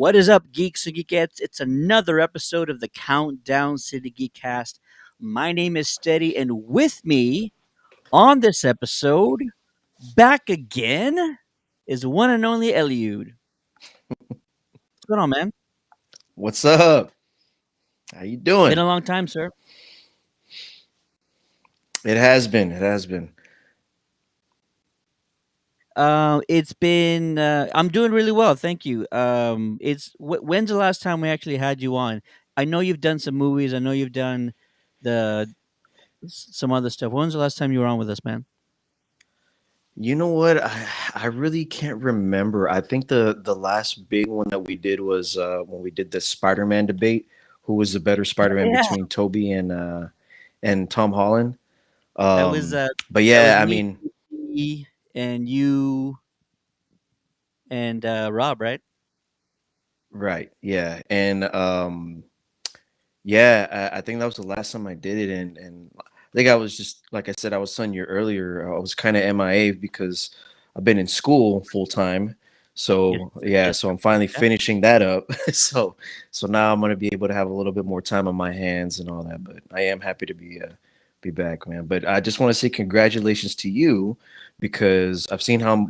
What is up, geeks and geekettes? It's another episode of the Countdown City Geekcast. My name is Steady, and with me on this episode, back again, is one and only Eliud. What's going on, man? What's up? How you Been doing? a long time, sir. It has been. It has been. It's been. I'm doing really well, thank you. When's the last time we actually had you on? I know you've done some movies. I know you've done the some other stuff. When's the last time you were on with us, man? You know what? I really can't remember. I think the last big one that we did was when we did the Spider-Man debate. Who was the better Spider-Man Yeah, between Toby and Tom Holland? that was But that was yeah, I me mean, and you and Rob, right? right, yeah, and yeah, I think that was the last time I did it, and I think I was just like I said, I was telling you earlier, I was kind of MIA because I've been in school full time. Yes, So yeah, yes, so sir. I'm finally Yeah. finishing that up. So now I'm gonna be able to have a little bit more time on my hands and all that. But I am happy to be back, man. But I just want to say congratulations to you because I've seen how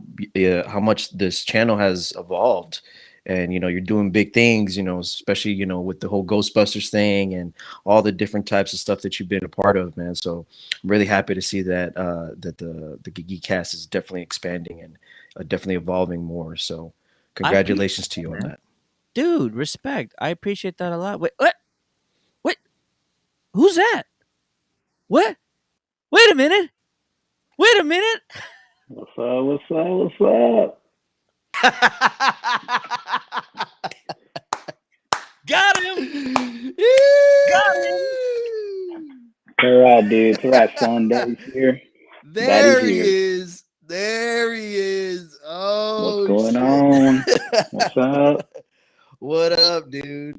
much this channel has evolved and you're doing big things, especially with the whole Ghostbusters thing and all the different types of stuff that you've been a part of, man. So I'm really happy to see that that the Geeky Cast is definitely expanding and definitely evolving more. So I appreciate congratulations to that, you on man. that. Dude, respect. I appreciate that a lot. Wait, what? Wait, who's that? What? Wait a minute. Wait a minute. What's up? What's up? What's up? Got him. Got him. All right, dude. It's all right, son. Daddy's here. Daddy's There he here. is. There he is. What's Oh going shit. on? What's up? What up, dude?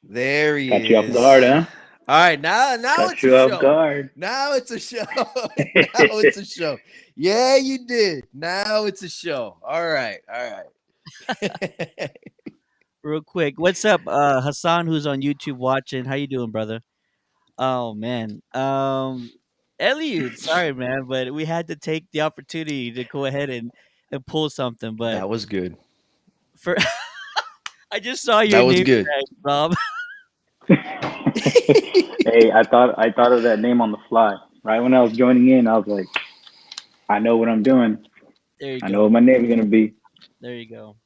There he Caught you off guard, is. huh? All right, now Caught it's a you off show. guard. Now it's a show. Now it's a show. Yeah, you did. Now it's a show. All right. All right. Real quick. What's up, Hassan, who's on YouTube watching? How you doing, brother? Oh man. Eliud, sorry man, but we had to take the opportunity to go ahead and pull something. But That was good. for I just saw That your was name good. tag, Rob. Hey, I thought of that name on the fly. Right when I was joining in, I was like, I know what I'm doing. There you I know go. what my name's gonna be. There you go.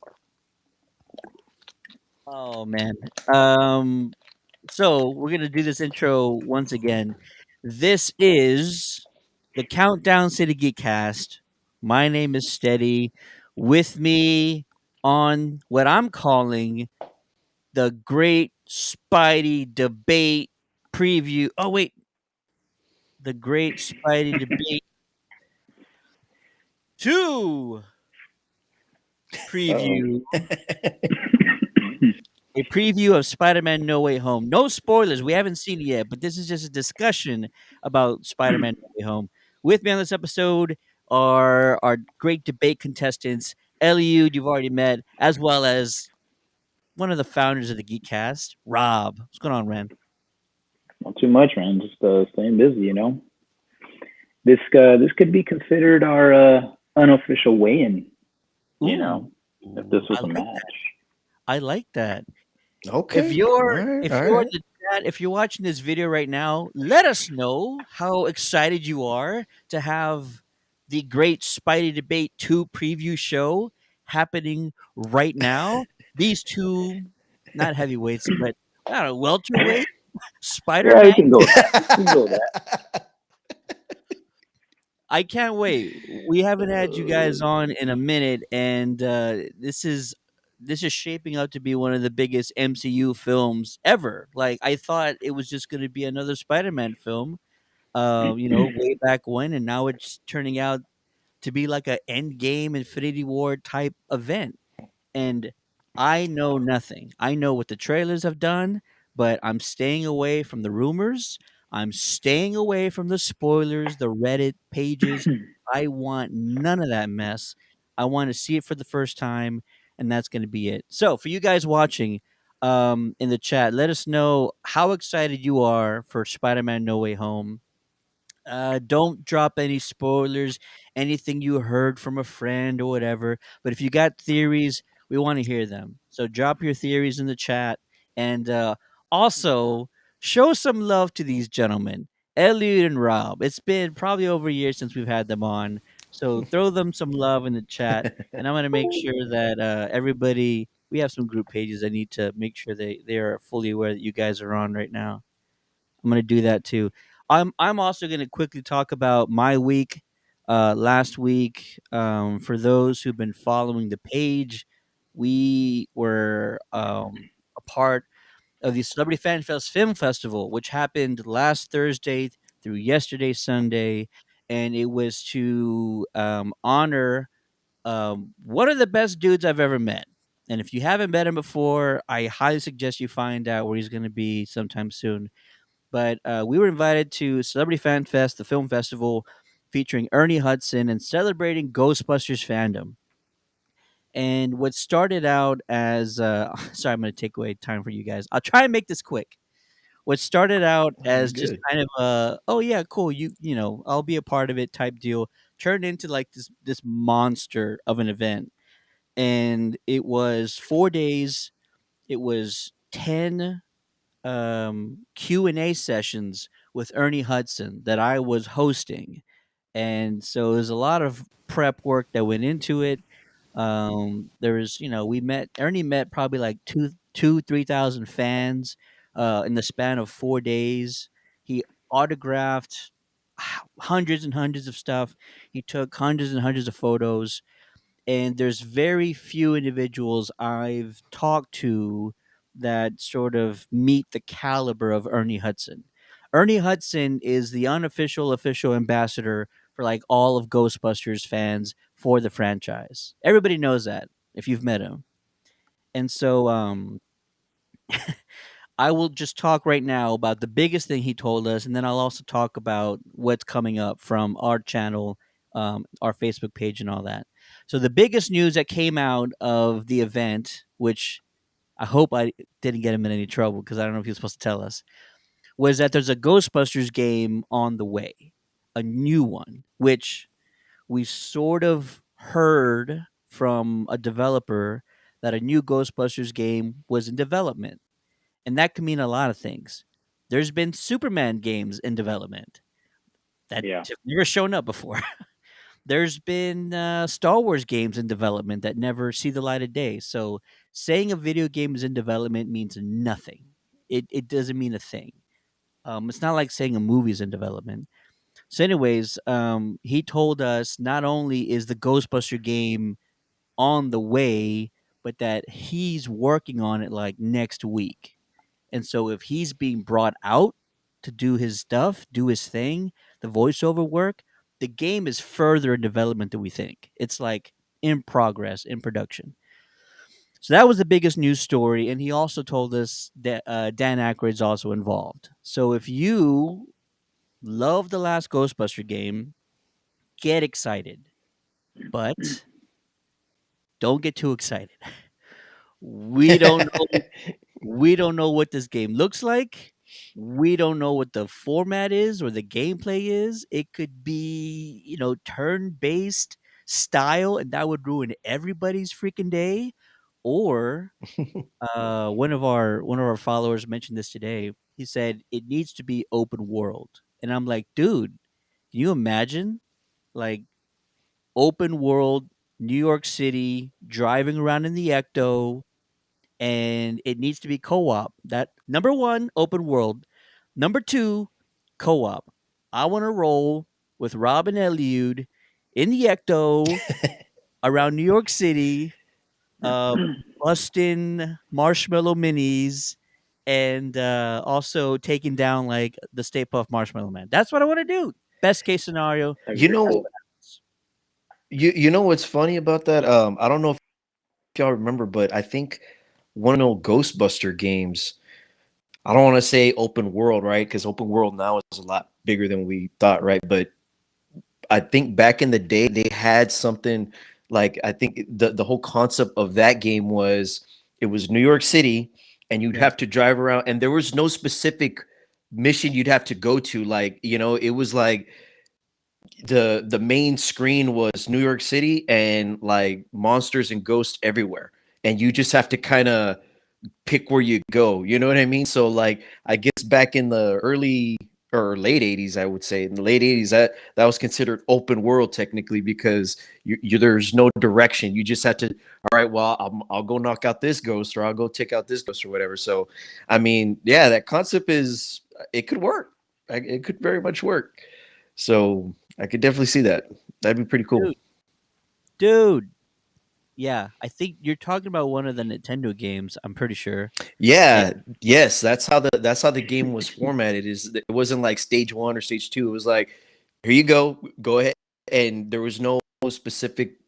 Oh man. Um so we're gonna do this intro once again. This is the Countdown City Geekcast. My name is Steady. With me on what I'm calling the Great Spidey Debate Preview. Oh wait, the Great Spidey Debate 2 Oh, preview. A preview of Spider-Man No Way Home. No spoilers. We haven't seen it yet, but this is just a discussion about Spider-Man No Way Home. With me on this episode are our great debate contestants, Eliud, you've already met, as well as one of the founders of the Geekcast, Rob. What's going on, Ren? not too much, man. Just staying busy, you know. This could be considered our unofficial weigh-in. You Ooh, know, if this was I a like match. that. I like that. If Okay. All you're right. if All you're in right. the chat, if you're watching this video right now, let us know how excited you are to have the Great Spidey Debate 2 preview show happening right now. These two, not heavyweights, but I don't know, welterweight Yeah, you Spider-Man. can go with that. You can go with that. I can't wait. We haven't had you guys on in a minute, and this is shaping up to be one of the biggest MCU films ever. Like I thought it was just going to be another Spider-Man film, way back when, and now it's turning out to be like a Endgame, Infinity War type event. And I know nothing. I know what the trailers have done, but I'm staying away from the rumors. I'm staying away from the spoilers, the Reddit pages. I want none of that mess. I want to see it for the first time. and that's going to be it. So for you guys watching in the chat, let us know how excited you are for Spider-Man No Way Home. Don't drop any spoilers, anything you heard from a friend or whatever. But if you got theories, we want to hear them. So drop your theories in the chat, and also show some love to these gentlemen, Elliot and Rob. It's been probably over a year since we've had them on, so throw them some love in the chat, and I'm gonna make sure that everybody. We have some group pages. I need to make sure they are fully aware that you guys are on right now. I'm gonna do that too. I'm also gonna quickly talk about my week. Last week, for those who've been following the page, we were a part of the Celebrity Fan Fest Film Festival, which happened last Thursday through yesterday Sunday, and it was to honor one of the best dudes I've ever met. And if you haven't met him before, I highly suggest you find out where he's going to be sometime soon. But we were invited to Celebrity Fan Fest, the film festival featuring Ernie Hudson and celebrating Ghostbusters fandom. And what started out as sorry, I'm going to take away time for you guys. I'll try and make this quick. What started out You're as just good. kind of oh yeah, cool, you know, I'll be a part of it type deal, turned into like this monster of an event. And it was 4 days. It was 10 Q&A sessions with Ernie Hudson that I was hosting. And so there's a lot of prep work that went into it. There was, we met Ernie met probably like 3,000 fans in the span of 4 days. He autographed hundreds and hundreds of stuff. He took hundreds and hundreds of photos, and there's very few individuals I've talked to that sort of meet the caliber of Ernie Hudson. Ernie Hudson is the unofficial official ambassador for like all of Ghostbusters fans for the franchise. Everybody knows that if you've met him. And so I will just talk right now about the biggest thing he told us, and then I'll also talk about what's coming up from our channel, our Facebook page, and all that. So the biggest news that came out of the event, which I hope I didn't get him in any trouble because I don't know if he was supposed to tell us, was that there's a Ghostbusters game on the way, a new one, which we sort of heard from a developer that a new Ghostbusters game was in development, and that can mean a lot of things. There's been Superman games in development that Yeah. have never shown up before. There's been Star Wars games in development that never see the light of day. So saying a video game is in development means nothing. It doesn't mean a thing. It's not like saying a movie's in development. So, anyways, he told us not only is the Ghostbuster game on the way, but that he's working on it like next week. And so if he's being brought out to do his stuff, do his thing, the voiceover work, the game is further in development than we think. It's like in progress, in production. So that was the biggest news story. And he also told us that Dan Aykroyd's also involved. So if you love the last Ghostbuster game, get excited. But don't get too excited. We don't know We don't know what this game looks like. We don't know what the format is or the gameplay is. It could be, turn-based style, and that would ruin everybody's freaking day. Or one of our followers mentioned this today. He said it needs to be open world, and I'm like, dude, can you imagine like open world New York City driving around in the Ecto, and it needs to be co-op. That number one, open world. Number two, co-op. I want to roll with Rob and Eliud in the Ecto around New York City, uh, busting marshmallow minis, and also taking down like the Stay Puft Marshmallow Man. That's what I want to do. Best case scenario. That'd be You pretty That's cool. know, what happens. you know what's funny about that? I don't know if y'all remember, but I think one of the Ghostbuster games. I don't want to say open world, right? Because open world now is a lot bigger than we thought, right? But I think back in the day they had something Like I think the whole concept of that game was it was New York City, and you'd Yeah. have to drive around, and there was no specific mission you'd have to go to. Like it was like the main screen was New York City and like monsters and ghosts everywhere, and you just have to kind of pick where you go. You know what I mean? So like I guess back in the early or late 80s, I would say in the late 80s that was considered open world technically because there's no direction. You just have to all right, well I'll go knock out this ghost or I'll go take out this ghost or whatever. So I mean, yeah, that concept is it could work. It could very much work. So I could definitely see that. That'd be pretty cool. Dude, dude. Yeah, I think you're talking about one of the Nintendo games. I'm pretty sure. Yeah, Yeah, yes, that's how the game was formatted. Is it wasn't like stage one or stage two. It was like, here you go ahead, and there was no specific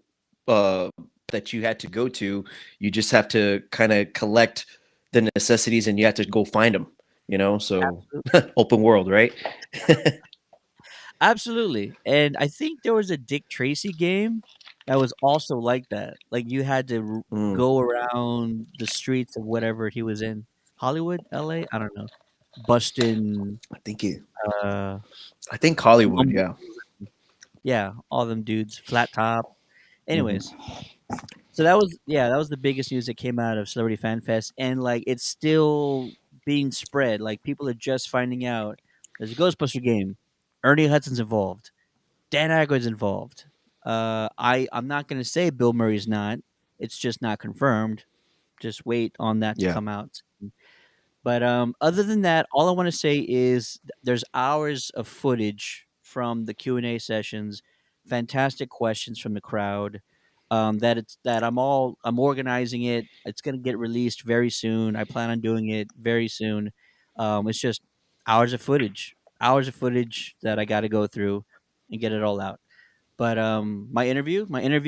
uh that you had to go to. You just have to kind of collect the necessities, and you have to go find them. So open world, right? absolutely. And I think there was a Dick Tracy game that was also like that. Like you had to Mm, go around the streets of whatever he was in. Hollywood, LA, I don't know. Bustin' I think it. uh I think Hollywood. Mumbles. Yeah. Yeah, all them dudes, flat top. Anyways, Hmm. so that was yeah, that was the biggest news that came out of Celebrity Fan Fest, and like it's still being spread. Like people are just finding out there's a Ghostbuster game. Ernie Hudson's involved. Dan Aykroyd's involved. I'm not gonna say Bill Murray's not. It's just not confirmed. Just wait on that to Yeah. come out. But other than that, all I want to say is there's hours of footage from the Q&A sessions, fantastic questions from the crowd. That I'm organizing it. It's gonna get released very soon. I plan on doing it very soon. It's just hours of footage that I got to go through and get it all out. But my interview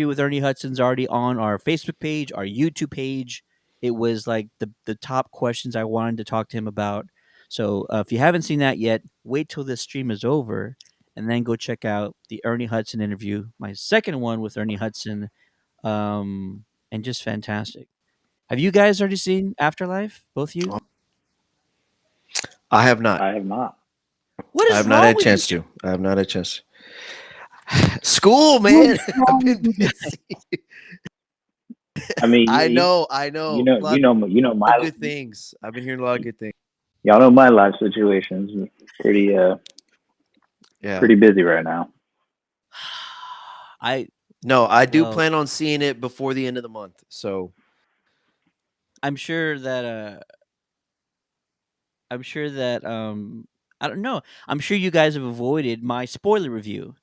with Ernie Hudson's already on our Facebook page, our YouTube page. It was like the top questions I wanted to talk to him about. So if you haven't seen that yet, wait till this stream is over, and then go check out the Ernie Hudson interview, my second one with Ernie Hudson, and just fantastic. Have you guys already seen Afterlife? Both you? I have not. I have not. What I is have not wrong had a with you? chance to. I have not had a chance. School, What man. is I've wrong been with you busy. I mean, I you, know, I you know. know, A you lot know, you know of my, good things. I've been hearing a lot of good things. y'all know my life situation's pretty, Yeah. pretty busy right now. I No, I do well, plan on seeing it before the end of the month. So, I'm sure that I don't know. I'm sure you guys have avoided my spoiler review,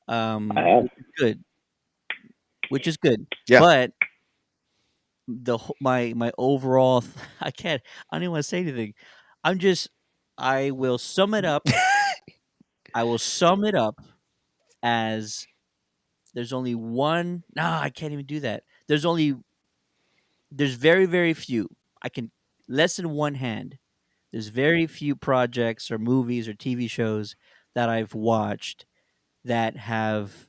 I have. which is good, which is good. yeah. But my overall I can't. I don't even want to say anything. I'm just I will sum it up. I will sum it up as there's only one. No, I can't even do that. There's very few. I can less than one hand. There's very few projects or movies or TV shows that I've watched that have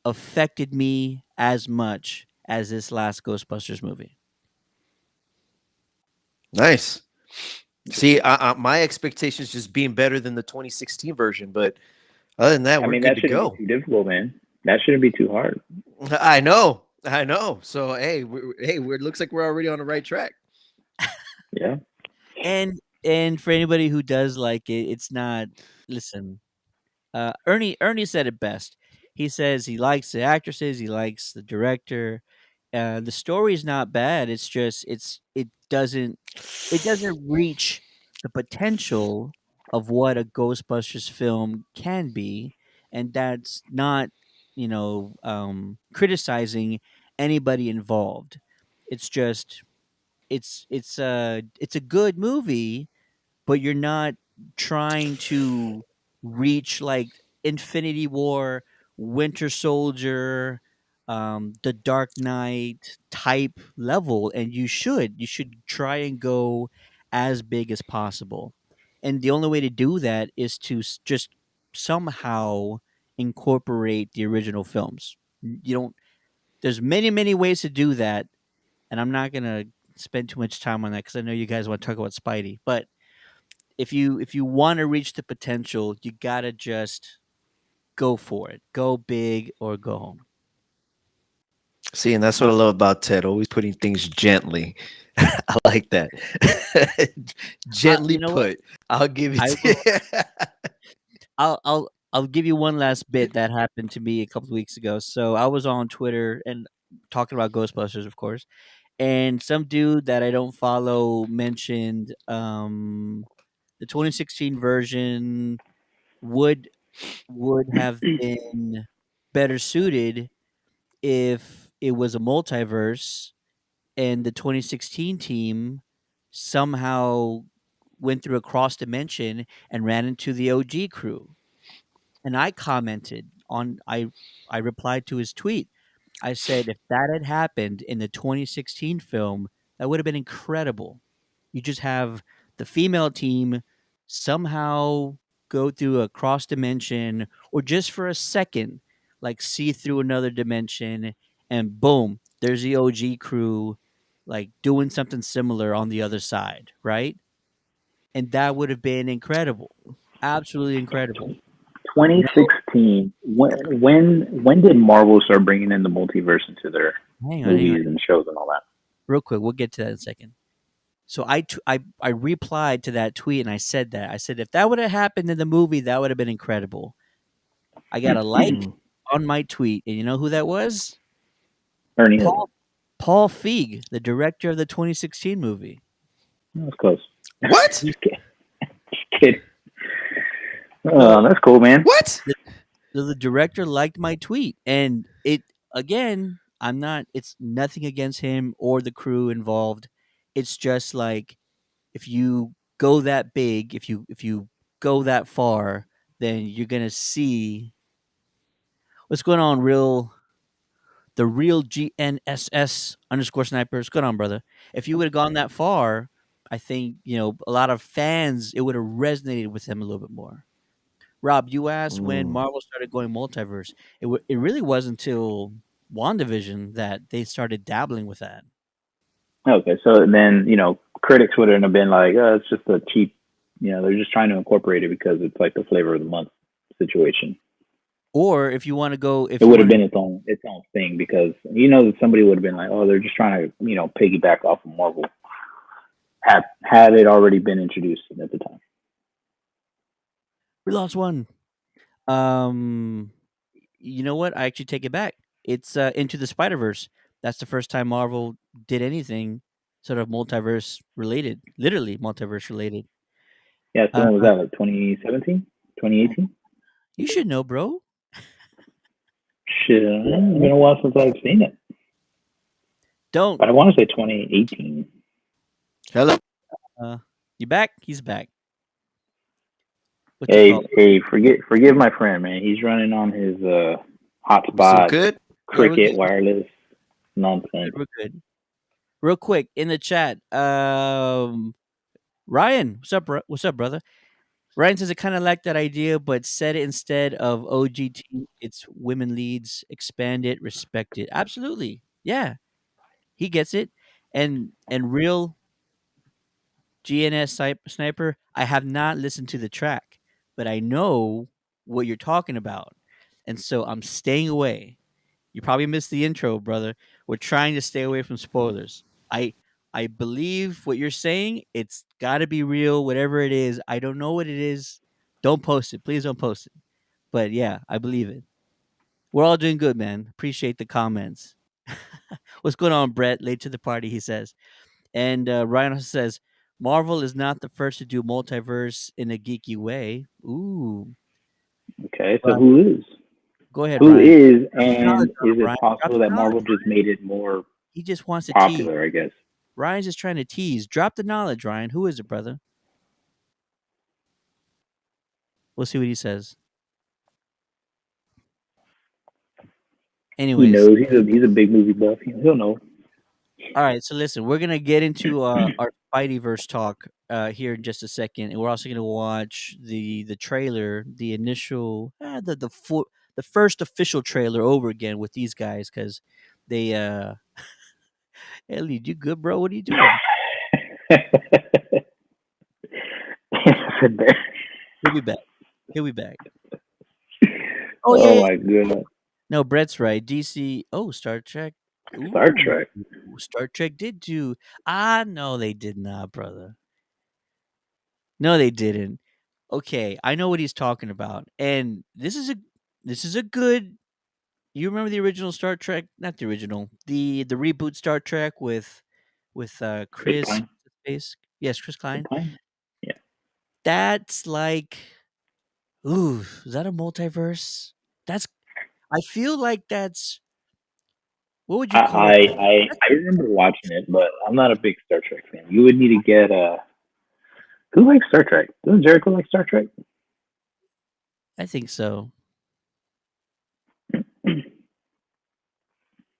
affected me as much as this last Ghostbusters movie. Nice. See, my expectations just being better than the 2016 version, but other than that, I we're mean, good that to shouldn't be go. too difficult, man. That shouldn't be too hard. I know. I know. So, hey, it looks like we're already on the right track. Yeah. And for anybody who does like it, it's not. Listen, Ernie said it best. He says he likes the actresses, he likes the director. The story is not bad. It's just it doesn't reach the potential of what a Ghostbusters film can be, and that's not criticizing anybody involved. It's just it's a good movie, but you're not trying to reach like Infinity War, Winter Soldier, the Dark Knight type level, and you should try and go as big as possible. And the only way to do that is to just somehow incorporate the original films. You don't. There's many ways to do that, and I'm not gonna spend too much time on that because I know you guys want to talk about Spidey. But if you want to reach the potential, you gotta just go for it. Go big or go home. See, and that's what I love about Ted, always putting things gently. I like that. Gently You know what? put. I'll give it I to will. you. I'll give you one last bit that happened to me a couple of weeks ago. So I was on Twitter and talking about Ghostbusters, of course, and some dude that I don't follow mentioned the 2016 version would have been better suited if it was a multiverse and the 2016 team somehow went through a cross dimension and ran into the OG crew. And I commented on I replied to his tweet. I said if that had happened in the 2016 film, that would have been incredible. You just have the female team somehow go through a cross dimension or just for a second like see through another dimension and boom, there's the OG crew like doing something similar on the other side, right? And that would have been incredible. Absolutely incredible. No, 2016. When did Marvel start bringing in the multiverse into their hang on. movies and shows and all that? Real quick, we'll get to that in a second. So I replied to that tweet and I said that. I said if that would have happened in the movie, that would have been incredible. I got a like Mm. on my tweet, and you know who that was? Ernie Hudson. Paul Feig, the director of the 2016 movie. That was close. What? Just kidding. Just kidding. So That's cool, man. What? the director liked my tweet, and it again. I'm not. It's nothing against him or the crew involved. It's just like if you go that big, if you go that far, then you're gonna see what's going on. The real GNSS underscore sniper. What's going on, brother? If you would have gone that far, I think a lot of fans it would have resonated with them a little bit more. Rob, you asked when Mm. Marvel started going multiverse. It really wasn't until WandaVision that they started dabbling with that. Okay, so then critics wouldn't have been like, "Oh, it's just a cheap." They're just trying to incorporate it because it's like the flavor of the month situation. Or if you want to go, It if you would have want to, been its own thing because that somebody would have been like, "Oh, they're just trying to piggyback off of Marvel." Had it already been introduced at the time. we lost one. Um, you know what? I actually take it back. It's Into the Spider Verse. That's the first time Marvel did anything sort of multiverse related, literally multiverse related. Yeah, so Uh, when was that? Like 2017, 2018? you should know, bro. Shit, it's been a while since I've seen it, Don't. but I want to say 2018. Hello. Uh, you back? He's back. What you call? Hey, forgive my friend, man. He's running on his We still hotspot, good? Yeah, we're cricket good. wireless We're nonsense. good. We're good. Real quick in the chat, Ryan, what's up, what's up, brother? Ryan says it kind of like that idea, but said it instead of OGT. It's women leads, expand it, respect it. Absolutely, yeah, he gets it. And real GNS sniper, I have not listened to the track, but I know what you're talking about, and so I'm staying away. You probably missed the intro, brother. We're trying to stay away from spoilers. I I believe what you're saying. It's got to be real, whatever it is. I don't know what it is. Don't post it, please. Don't post it. But yeah, I believe it. We're all doing good, man. Appreciate the comments. What's going on, Brett? Late to the party, he says. And Ryan says, Marvel is not the first to do multiverse in a geeky way. Ooh, Okay, so but who is? go ahead, Who Ryan. is, Drop the knowledge and on him, is it Ryan. Drop possible the that knowledge. Marvel just made it more He just wants to tease. popular? I guess. Ryan's just trying to tease. Drop the knowledge, Ryan. Who is it, brother? We'll see what he says. He Anyways, knows he's a big movie buff. He'll know. all right. So listen, we're gonna get into our Spideyverse talk here in just a second, and we're also gonna watch the trailer, the initial, the first official trailer over again with these guys because they Ellie, you good, bro? What are you doing? He'll be back. He'll be back. Oh yeah, Oh yeah. my goodness. No, Brett's right. DC. Oh, Star Trek. Star Ooh, Trek. Star Trek did do. Ah, no, they did not, brother. No, they didn't. Okay, I know what he's talking about, and this is a good. You remember the original Star Trek? Not the original. The reboot Star Trek with Chris Chris. Pine. Space. Yes, Chris Chris Klein. Pine. Yeah. That's like, ooh, is that a multiverse? That's. I feel like that's. What would I, you call I that? I I remember watching it, but I'm not a big Star Trek fan. You would need to get who likes Star Trek? Doesn't Jericho like Star Trek? I think so.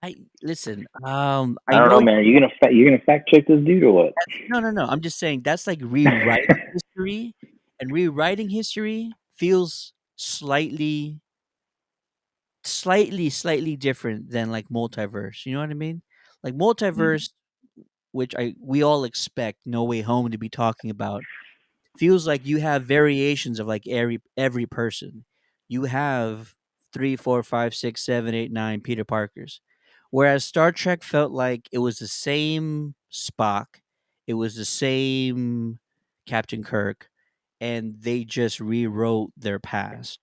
I listen. I I don't know, know. man. Are you gonna fact check this dude or what? No, no, no. I'm just saying that's like rewriting history, and rewriting history feels slightly different than like multiverse. You know what I mean? Like Mm. multiverse, which I we all expect No Way Home to be talking about, feels like you have variations of like every person. You have three, four, five, six, seven, eight, nine Peter Parkers. Whereas Star Trek felt like it was the same Spock, it was the same Captain Kirk, and they just rewrote their past.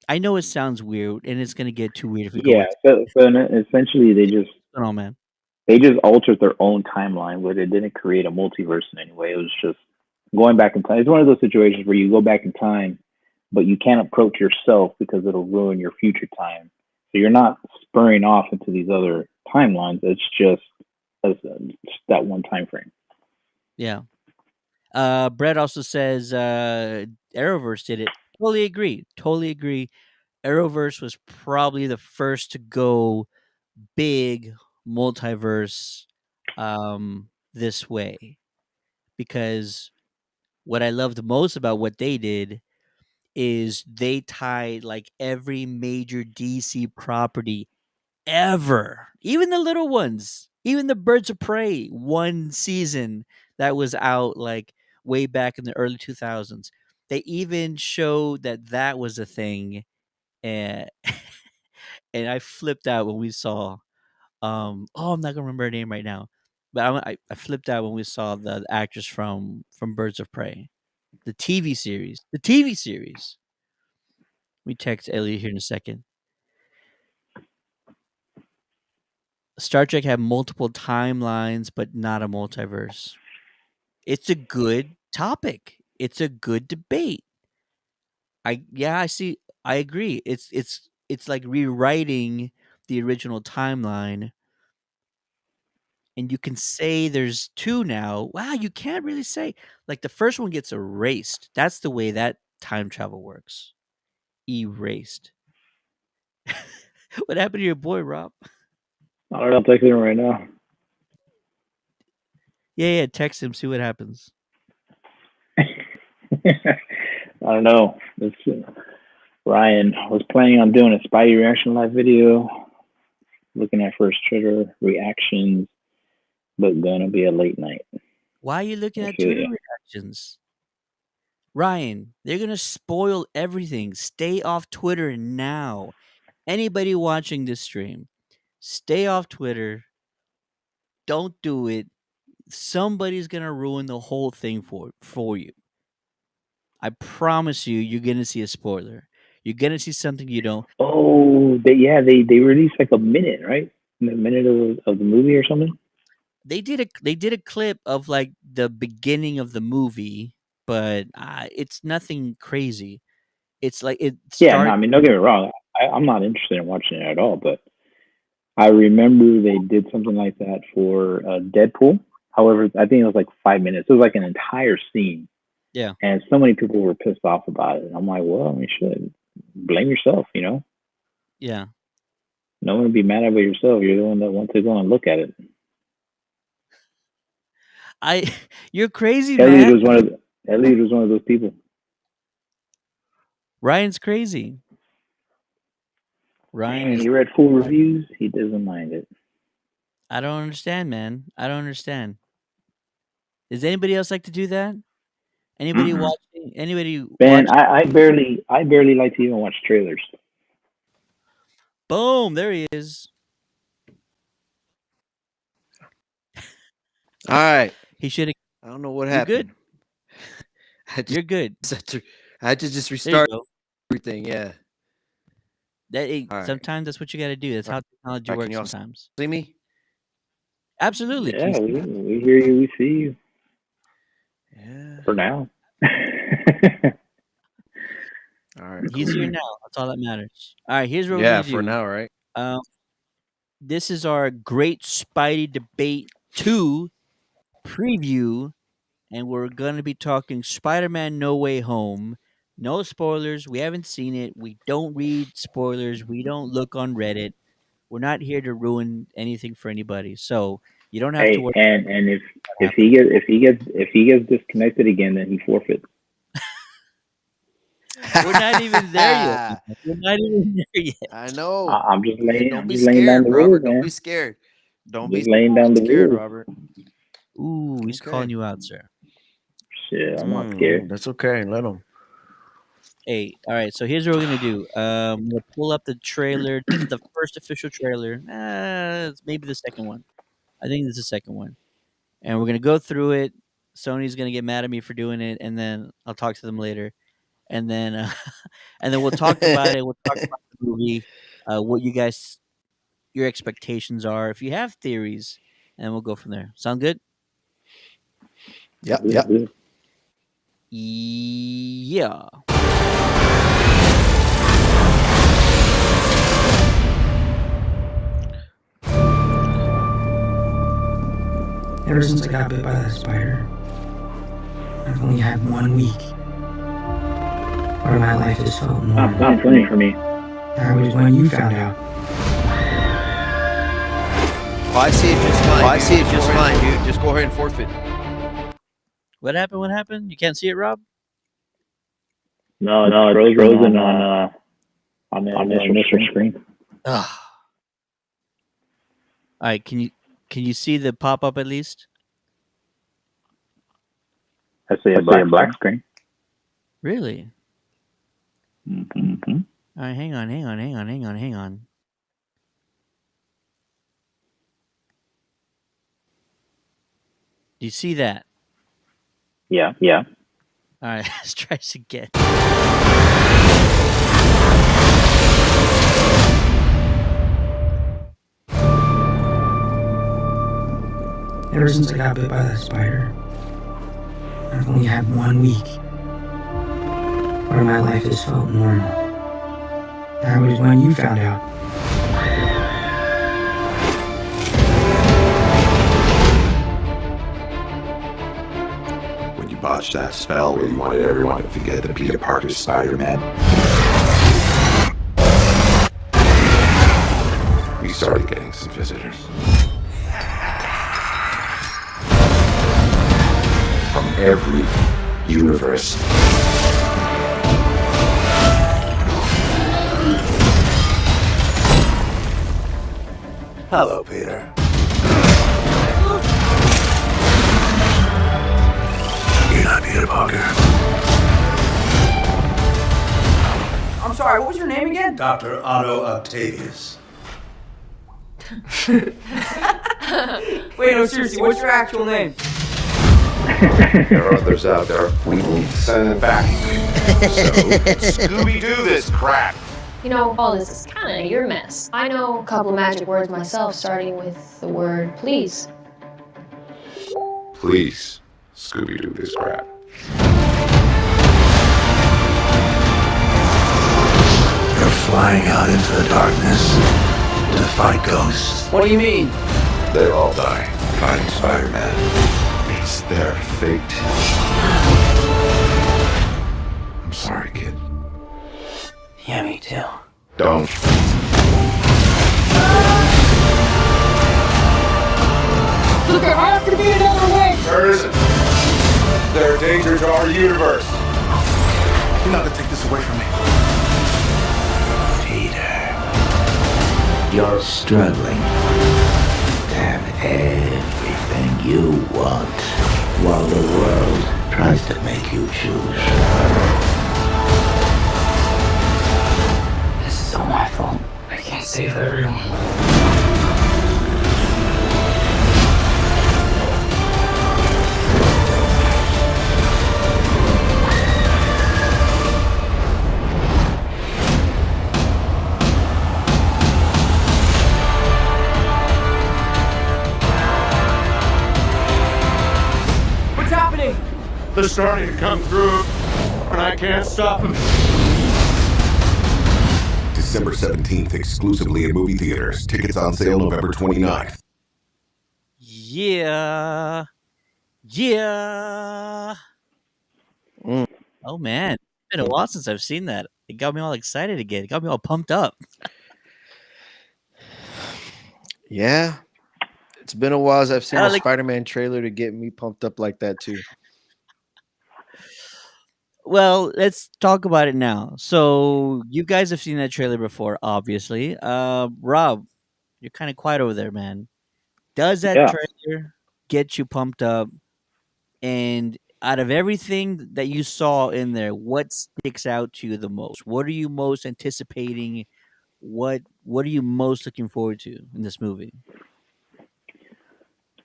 I know it sounds weird, and it's gonna get too weird if we go Yeah. into. Essentially, Oh man, they just altered their own timeline, but it didn't create a multiverse in any way. It was just going back in time. It's one of those situations where you go back in time, but you can't approach yourself because it'll ruin your future time. So you're not spurring off into these other timelines. It's just just that one time frame. yeah. Brett also says Arrowverse did it. Totally agree. Totally agree. Arrowverse was probably the first to go big multiverse this way because what I loved most about what they did is they tied like every major DC property ever, even the little ones, even the Birds of Prey one season that was out like way back in the early 2000s. They even showed that that was a thing, and and I flipped out when we saw oh, I'm not gonna remember her name right now, but I flipped out when we saw the actress from Birds of Prey, the TV series. The TV series. We text Elliot here in a second. Star Trek had multiple timelines, but not a multiverse. It's a good topic. It's a good debate. I see. I agree. It's like rewriting the original timeline, and you can say there's two now. Wow, you can't really say like the first one gets erased. That's the way that time travel works. Erased. What happened to your boy, Rob? I don't know. I'm texting him right now. Yeah, yeah. Text him. See what happens. I don't know. Ryan was planning on doing a Spidey reaction live video, looking at first trailer reactions, but gonna be a late night. Why are you looking I at feel Twitter you. reactions? Ryan, they're gonna spoil everything. Stay off Twitter now. Anybody watching this stream, stay off Twitter. Don't do it. Somebody's gonna ruin the whole thing for you. I promise you, you're gonna see a spoiler. You're gonna see something you don't. Oh, they released like a minute, right? A minute of the movie or something. They did a clip of like the beginning of the movie, but it's nothing crazy. It's like it Yeah, no, starts. I mean, don't get me wrong. I'm not interested in watching it at all, but I remember they did something like that for Deadpool. However, I think it was like 5 minutes. It was like an entire scene, Yeah, and so many people were pissed off about it. And I'm like, well, I mean, shit, blame yourself. yeah. No one would be mad about yourself. You're the one that wants to go and look at it. I You're crazy, Elliot man. was one of Elliot was one of those people. Ryan's crazy. Ryan And is. he read full reviews. He doesn't mind it. I don't understand, man. I don't understand. Does anybody else like to do that? Anybody Mm-mm. watching? Anybody Man, watch? I barely like to even watch trailers. Boom! There he is. All right. He should have. I don't know what You're happened. good. I just You're good. I had to just There you restart go. everything. Yeah. All right. Sometimes that's what you got to do. That's All how technology right. Can works. y'all Sometimes. see me? Absolutely. Can you Yeah, see me? we hear you. We see you. Yeah. For now. All right. He's Cool. here now. That's all that matters. All right. Here's what we're Yeah. gonna For do. now, right? This is our Great Spidey Debate 2 preview, and we're gonna be talking Spider-Man: No Way Home. No spoilers. We haven't seen it. We don't read spoilers. We don't look on Reddit. We're not here to ruin anything for anybody. So you don't have to Hey, worry and if what if he happened. gets if he gets if he gets disconnected again, then he forfeits. We're not even there yet. Man. We're not even there yet. I know. I'm just And laying don't I'm be just laying down scared, the Robert. rules, Don't be man. scared. Don't be Just laying down the scared, rules. Robert. Ooh, he's calling Okay. you out, sir. Shit, I'm not scared. That's okay. Let him. Hey, all right. So here's what we're gonna do. We'll pull up the trailer. This is the first official trailer. It's maybe the second one. I think this is the second one. And we're gonna go through it. Sony's gonna get mad at me for doing it, and then I'll talk to them later. And then, and then we'll talk about it. We'll talk about the movie, what you guys, your expectations are, if you have theories, and we'll go from there. Sound good? Yep. Good, good. Yeah. Ever since I got bit by that spider, I've only had 1 week where my life has felt normal. Not funny for me. That was when you found out. Oh, I see it just fine. I see it just fine, dude. Just go ahead and forfeit. What happened? What happened? You can't see it, Rob? No, it's frozen on the initial screen. Ugh. All right, can you see the pop up at least? I see a black screen. Really? Mm-hmm. All right, hang on. Do you see that? Yeah. All right, let's try this again. Ever since I got bit by that spider, I've only had 1 week where my life has felt normal. That was when you found out. When you botched that spell where you wanted everyone to forget that Peter Parker's Spider-Man, we started getting some visitors. From every universe. Hello, Peter. You're not Peter Parker. I'm sorry, what was your name again? Dr. Otto Octavius. Wait, no, seriously, what's your actual name? There are others out there. We need to send them back. So, Scooby-Doo this crap. You know, all this is kind of your mess. I know a couple of magic words myself, starting with the word please. Please, Scooby-Doo this crap. They're flying out into the darkness to fight ghosts. What do you mean? They all die fighting Spider-Man. It's their fate. I'm sorry, kid. Yeah, me too. Don't. There has to be another way! There isn't. They're a danger to our universe. You're not gonna take this away from me. Peter. you're struggling to have everything you want while the world tries to make you choose. This is all my fault. I can't save everyone. What's happening? They're starting to come through, and I can't stop them. December 17th, exclusively in movie theaters. Tickets on sale November 29th. Yeah. Yeah. Mm. Oh man, it's been a while since I've seen that. It got me all excited again. It got me all pumped up. Yeah, it's been a while as I've seen a Like, Spider-Man trailer to get me pumped up like that too. well, let's talk about it now. So you guys have seen that trailer before, obviously. Rob, you're kind of quiet over there, man. Does that Yeah. trailer get you pumped up? And out of everything that you saw in there, what sticks out to you the most? What are you most anticipating? What are you most looking forward to in this movie?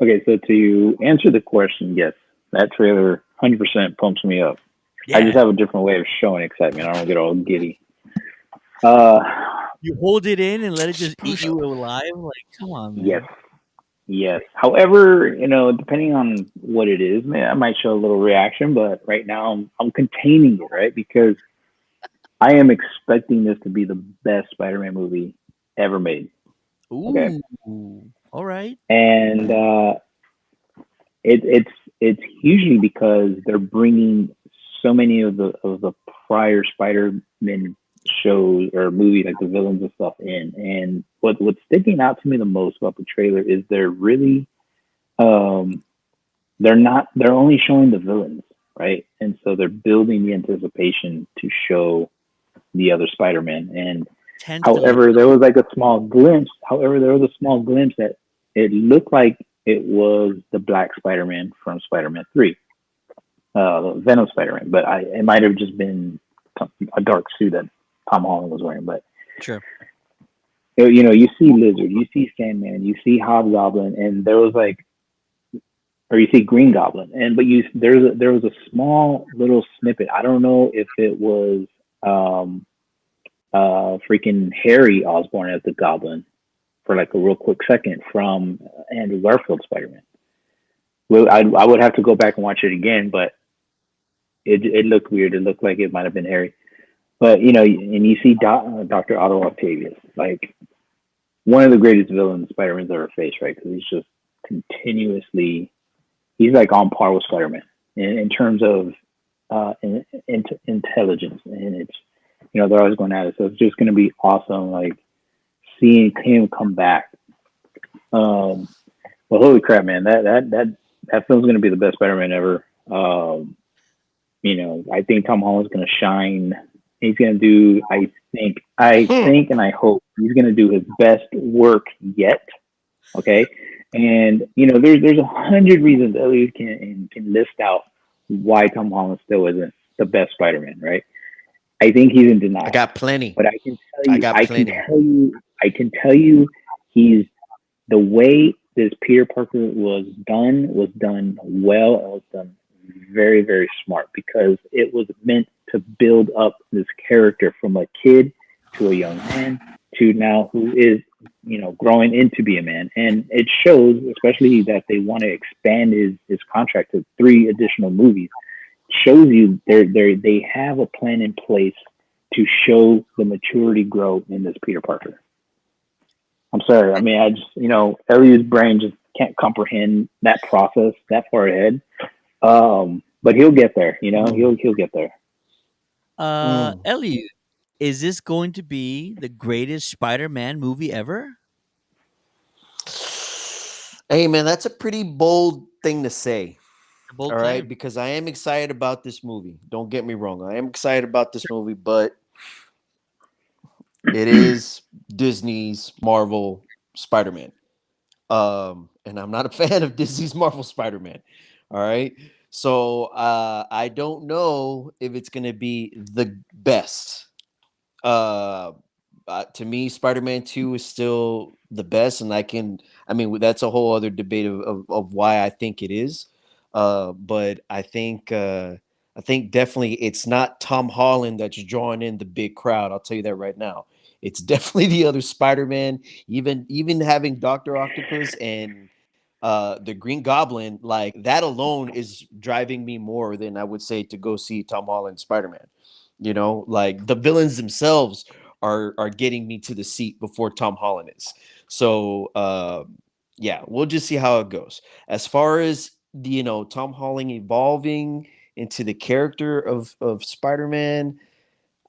Okay, so to answer the question, yes, that trailer 100% pumps me up. I just Yeah, have a different way of showing excitement. I don't get all giddy. Uh, you hold it in and let it just eat you alive. Like, come on, yes, man. yes. However, depending on what it is, man, I might show a little reaction, but right now I'm containing it, right? Because I am expecting this to be the best Spider-Man movie ever made. Okay, Ooh, all right. and it's hugely because they're bringing so many of the prior Spider-Man shows or movies, like the villains and stuff, in. And what's sticking out to me the most about the trailer is um they're only showing the villains, right? And so they're building the anticipation to show the other Spider-Man. And Tentatively. however, there was like a small glimpse. However, there was a small glimpse that it looked like it was the Black Spider-Man from Spider-Man 3, the Venom Spider-Man. But it might have just been a dark suit that Tom Holland was wearing. But Sure. you see Lizard, you see Sandman, you see Hobgoblin, and there was like, or you see Green Goblin, and but there was a small little snippet. I don't know if it was um, freaking Harry Osborn as the Goblin for like a real quick second from Andrew Garfield's Spider-Man. Well, I would have to go back and watch it again, but it looked weird. It looked like it might have been Harry. But and you see Dr. Otto Octavius, like one of the greatest villains Spider-Man's ever faced, right? Because he's just continuously, he's like on par with Spider-Man in terms of intelligence, and it's they're always going at it. So it's just going to be awesome, like seeing him come back. Well, holy crap, man! That film's going to be the best Spider-Man ever. I think Tom Holland's going to shine. He's going to do. I think, and I hope he's going to do his best work yet. Okay, and there's 100 reasons Elliot can list out why Tom Holland still isn't the best Spider-Man, right? I think he's in denial. I got plenty. But I can tell you, I got plenty. I can tell you, he's the way this Peter Parker was done well and was done very, very smart, because it was meant to build up this character from a kid to a young man to now who is growing into be a man. And it shows, especially that they want to expand his contract to 3 additional movies. Shows you they have a plan in place to show the maturity grow in this Peter Parker. I'm sorry. I mean, I just, Elliot's brain just can't comprehend that process that far ahead. But he'll get there, he'll get there. Elliot, is this going to be the greatest Spider-Man movie ever? Hey, man, that's a pretty bold thing to say. A bold All right, claim. because I am excited about this movie. Don't get me wrong. I am excited about this movie, but It is Disney's Marvel Spider-Man. And I'm not a fan of Disney's Marvel Spider-Man. All right. So I don't know if it's gonna be the best. Uh, to me, Spider-Man 2 is still the best, and I mean, that's a whole other debate of why I think it is. But I think definitely it's not Tom Holland that's drawing in the big crowd. I'll tell you that right now. It's definitely the other Spider-Man, even having Doctor Octopus and the Green Goblin, like that alone is driving me more than I would say to go see Tom Holland Spider-Man. You know, like the villains themselves are getting me to the seat before Tom Holland is. So yeah, we'll just see how it goes. As far as Tom Holland evolving into the character of Spider-Man,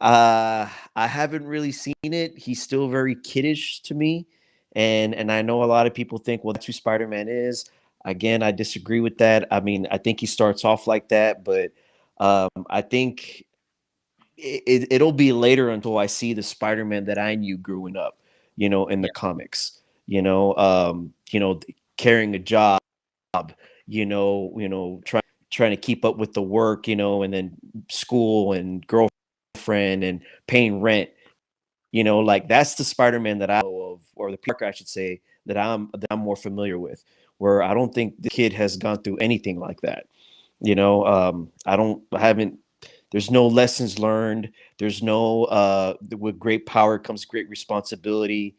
I haven't really seen it. He's still very kiddish to me, and I know a lot of people think, well, that's who Spider-Man is. Again, I disagree with that. I mean, I think he starts off like that, but I think it'll be later until I see the Spider-Man that I knew growing up, in the Yeah. comics. Carrying a job, trying to keep up with the work, and then school and girlfriend and paying rent. Like that's the Spider-Man that I know of, or the Parker, I should say, that I'm more familiar with. Where I don't think the kid has gone through anything like that. I haven't. There's no lessons learned. There's no with great power comes great responsibility.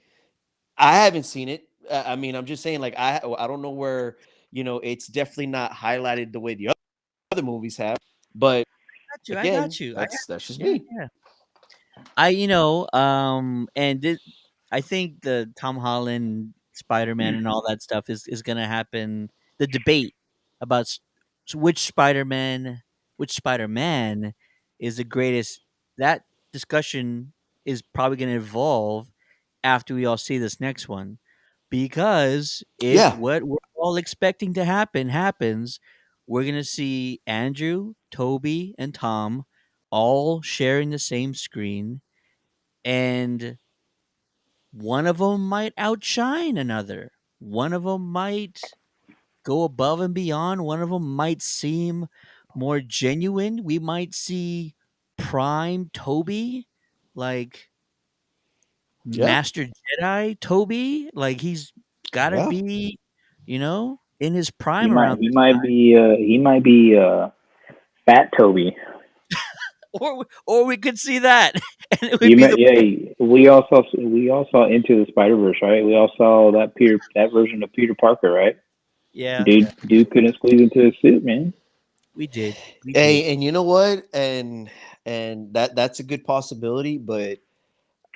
I haven't seen it. I mean, I'm just saying, like I don't know where it's definitely not highlighted the way the other movies have. But Got you. I again, got you. that's just Yeah, me. yeah. And I think the Tom Holland Spider-Man and all that stuff is gonna happen. The debate about which Spider-Man is the greatest. That discussion is probably gonna evolve after we all see this next one, because if Yeah, what we're all expecting to happen happens, we're gonna see Andrew, Toby, and Tom all sharing the same screen, and one of them might outshine another. One of them might go above and beyond. One of them might seem more genuine. We might see prime Toby, like yeah, Master Jedi Toby, like he's got to yeah. be, in his He prime might around he this might time. be Fat Toby. Or we could see that, and it would You be met, the yeah. We all saw Into the Spider Verse, right? We all saw that version of Peter Parker, right? yeah, Dude couldn't squeeze into his suit, man. we did, we did. Hey, and you know what? And that's a good possibility, but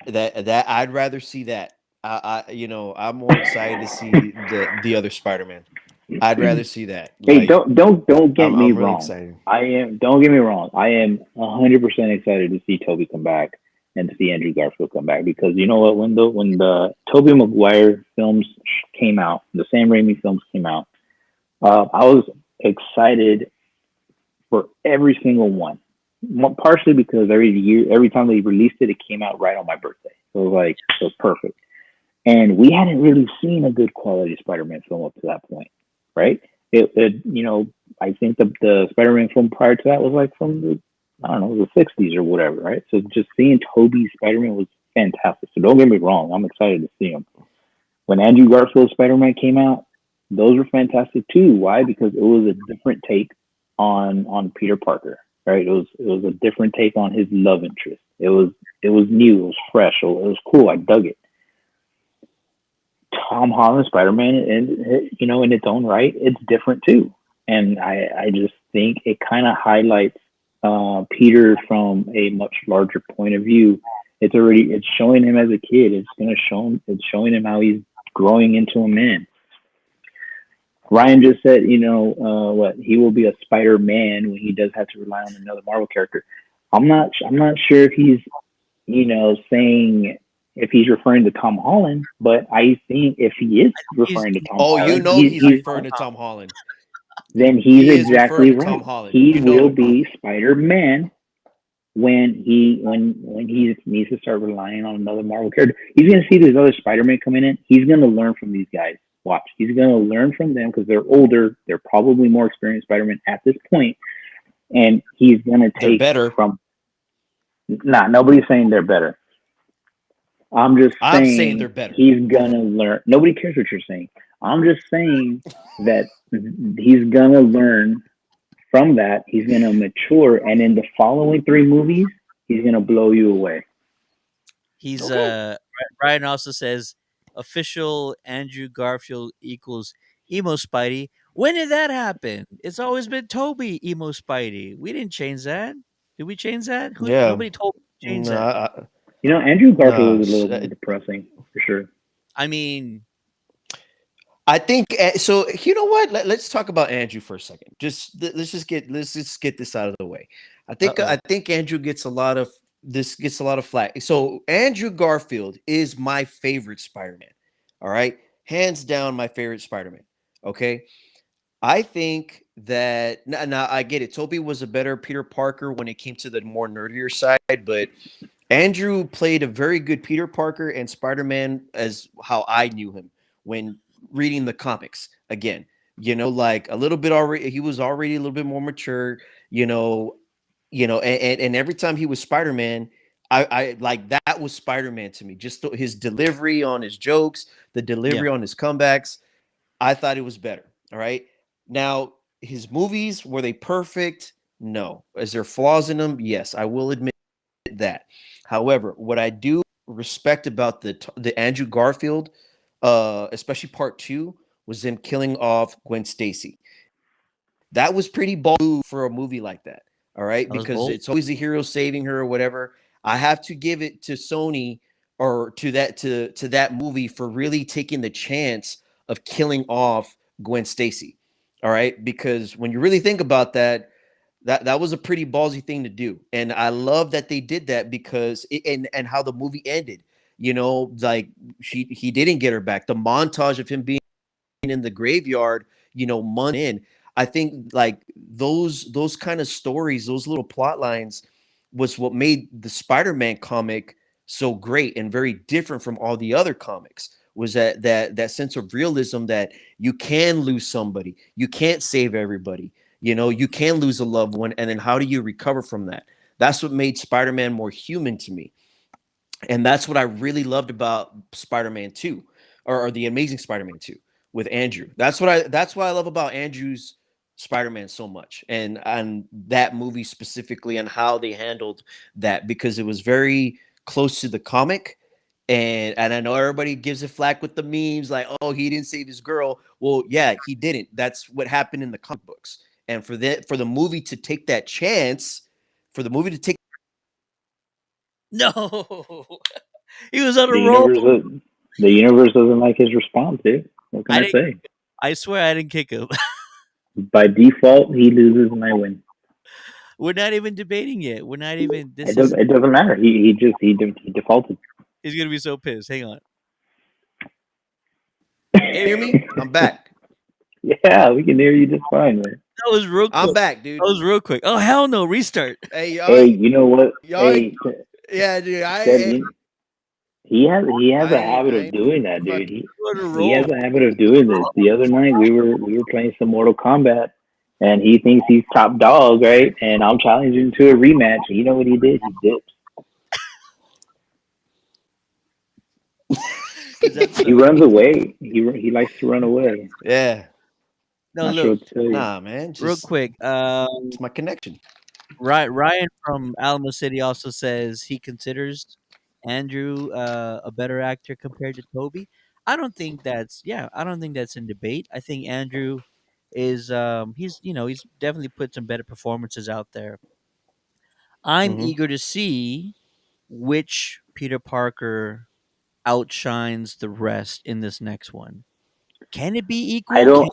that I'd rather see that. I'm more excited to see the other Spider-Man. I'd rather see that. Hey, Like don't get me I'm really wrong. excited. I am. Don't get me wrong. I am 100% excited to see Toby come back and to see Andrew Garfield come back, because you know what? When the Toby Maguire films came out, the Sam Raimi films came out, I was excited for every single one. Partially because every time they released it, it came out right on my birthday. So it was perfect. And we hadn't really seen a good quality Spider-Man film up to that point, right? I think the Spider-Man film prior to that was like from the, I don't know, the '60s or whatever, right? So just seeing Tobey's Spider-Man was fantastic. So don't get me wrong, I'm excited to see him. When Andrew Garfield's Spider-Man came out, those were fantastic too. Why? Because it was a different take on Peter Parker, right? It was a different take on his love interest. It was new, it was fresh, it was cool. I dug it. Tom Holland Spider Man, and in its own right, it's different too. And I just think it kind of highlights Peter from a much larger point of view. It's showing him as a kid. It's showing him how he's growing into a man. Ryan just said, what he will be a Spider Man when he does have to rely on another Marvel character. I'm not sure if he's saying if he's referring to Tom Holland, but I think if he is referring to He's Tom Oh, Holland, he's referring to Tom Holland. then he's He is referring exactly to Tom right. Holland. He will be Spider Man when he needs to start relying on another Marvel character, he's gonna see these other Spider-Man coming in. He's gonna learn from these guys. Watch, he's gonna learn from them because they're older. They're probably more experienced Spider-Man at this point, and he's gonna They're take better. from. Nah, nobody's saying they're better. I'm just I'm saying they're saying better. he's gonna learn. Nobody cares what you're saying. I'm just saying that he's gonna learn from that. He's gonna mature, and in the following three movies, he's gonna blow you away. He's Okay. Ryan also says official Andrew Garfield equals emo Spidey. When did that happen? It's always been Toby emo Spidey. We didn't change that. Did we change that? Who? Yeah. Nobody told me to change that. Nah. Andrew Garfield Nah. is a little more depressing for sure. I mean, I think so. You know what? Let's talk about Andrew for a second. Let's just get this out of the way. I think Andrew gets a lot of flack. So Andrew Garfield is my favorite Spider-Man. All right, hands down, my favorite Spider-Man. Okay, I think that now I get it. Toby was a better Peter Parker when it came to the more nerdier side, but Andrew played a very good Peter Parker and Spider-Man as how I knew him when reading the comics again. Like a little bit already, he was already a little bit more mature, and every time he was Spider-Man, I like that was Spider-Man to me. Just his delivery on his jokes, the yeah, delivery on his comebacks, I thought it was better. All right. Now, his movies, were they perfect? No. Is there flaws in them? Yes, I will admit that. However, what I do respect about the Andrew Garfield, especially part two, was them killing off Gwen Stacy. That was pretty bold for a movie like that. All right, that was because bold. it's always the hero saving her or whatever. I have to give it to Sony or to that movie for really taking the chance of killing off Gwen Stacy. All right, because when you really think about that, that was a pretty ballsy thing to do, and I love that they did that because and how the movie ended. Like he didn't get her back. The montage of him being in the graveyard, months in. I think like those kind of stories, those little plot lines, was what made the Spider-Man comic so great and very different from all the other comics. Was that sense of realism that you can lose somebody, you can't save everybody, you can lose a loved one, and then how do you recover from that? That's what made Spider-Man more human to me, and that's what I really loved about Spider-Man 2 or the Amazing Spider-Man 2 with Andrew. That's what I love about Andrew's Spider-Man so much, and that movie specifically, and how they handled that, because it was very close to the comic. And I know everybody gives it flack with the memes like, oh, he didn't save his girl. Well, yeah, he didn't. That's what happened in the comic books. And for the movie to take that chance, for the movie to take No, he was on a The roll. universe doesn't like his response, dude. What can I I didn't. say? I swear I didn't kick him. By default, he loses and I win. We're not even debating it. We're not even. This It is. doesn't. It doesn't matter. He defaulted. He's gonna be so pissed. Hang on. hear me, I'm back. Yeah, we can hear you just fine, man. That was real quick. I'm back, dude. That was real quick. Oh hell no! Restart. Hey, Hey, you know what? Hey, yeah, dude. he has a habit of doing that, dude. He has a habit of doing this. The other night we were playing some Mortal Kombat, and he thinks he's top dog, right? And I'm challenging him to a rematch. And you know what he did? He dips. He runs away. He likes to run away. Yeah. No, Not sure look. what to tell you. Nah, man. Real quick. It's my connection. Ryan from Alamo City also says he considers Andrew a better actor compared to Toby. I don't think that's in debate. I think Andrew is he's definitely put some better performances out there. I'm Mhm. eager to see which Peter Parker outshines the rest in this next one. Can it be equal? I don't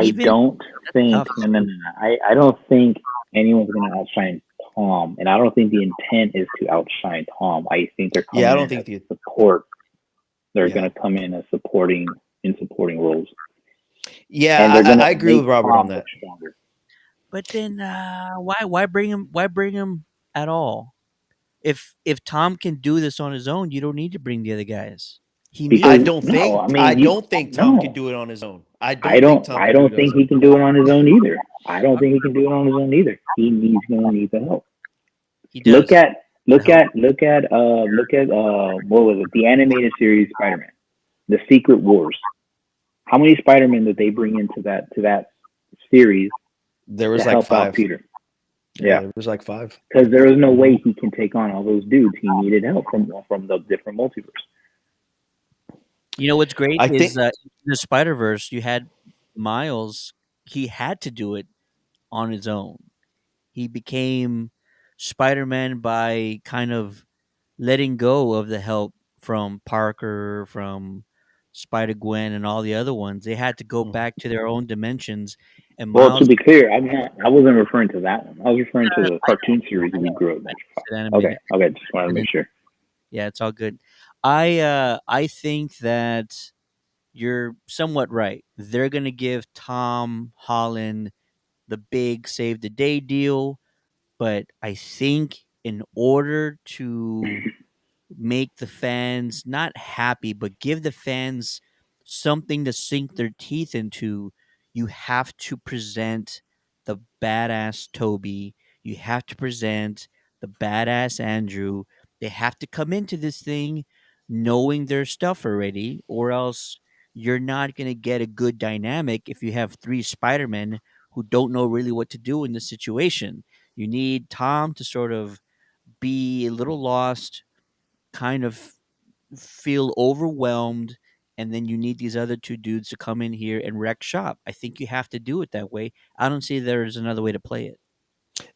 Even- think tough. no. I don't think anyone's gonna outshine Tom, and I don't think the intent is to outshine Tom. I think they're coming Yeah, I don't in think as support. They're Yeah. gonna come in as supporting roles. Yeah, And they're gonna I agree with make Robert Tom on that. look stronger. But then why bring him at all. If Tom can do this on his own, you don't need to bring the other guys. He Because needs no, I I mean, don't think Tom can no, do it on his own. I don't think Tom I can do don't it on his think he own. can do it on his own either. I don't think he can do it on his own either. He's going to need the help. he Look does at the help. what was it? The animated series Spider-Man, The Secret Wars. How many Spider-Men did they bring into that series There to was like help out five. Peter? Yeah, Yeah, there was like five. because there was no Mhm. way he can take on all those dudes. He needed help from the different multiverse. You know what's great I is think in the Spider Verse. You had Miles. He had to do it on his own. He became Spider Man by kind of letting go of the help from Parker, from Spider Gwen, and all the other ones. They had to go back to their own dimensions. And Well, to Miles, be clear, I wasn't referring to that one. I was referring to the cartoon series we grew up I with. said Okay, animated. okay, just wanted to make sure. Yeah, it's all good. I think that you're somewhat right. They're gonna give Tom Holland the big save the day deal, but I think in order to make the fans not happy, but give the fans something to sink their teeth into, you have to present the badass Toby. You have to present the badass Andrew. They have to come into this thing knowing their stuff already, or else you're not going to get a good dynamic if you have three Spider-Men who don't know really what to do in this situation. You need Tom to sort of be a little lost, kind of feel overwhelmed, and then you need these other two dudes to come in here and wreck shop. I think you have to do it that way. I don't see there's another way to play it.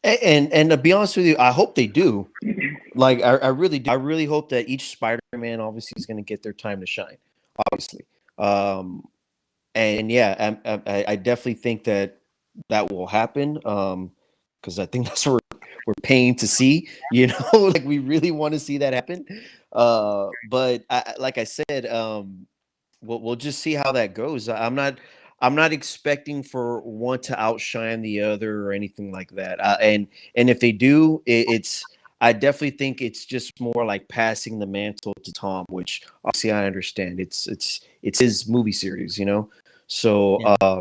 and to be honest with you, I hope they do. Like I really do. I really hope that each Spider-Man obviously is going to get their time to shine. Obviously, and yeah, I definitely think that that will happen. Because I think that's what we're paying to see. You know, like we really want to see that happen. But like I said, we'll just see how that goes. I'm not expecting for one to outshine the other or anything like that. And if they do, it's I definitely think it's just more like passing the mantle to Tom, which obviously I understand. It's his movie series, you know. So Yeah.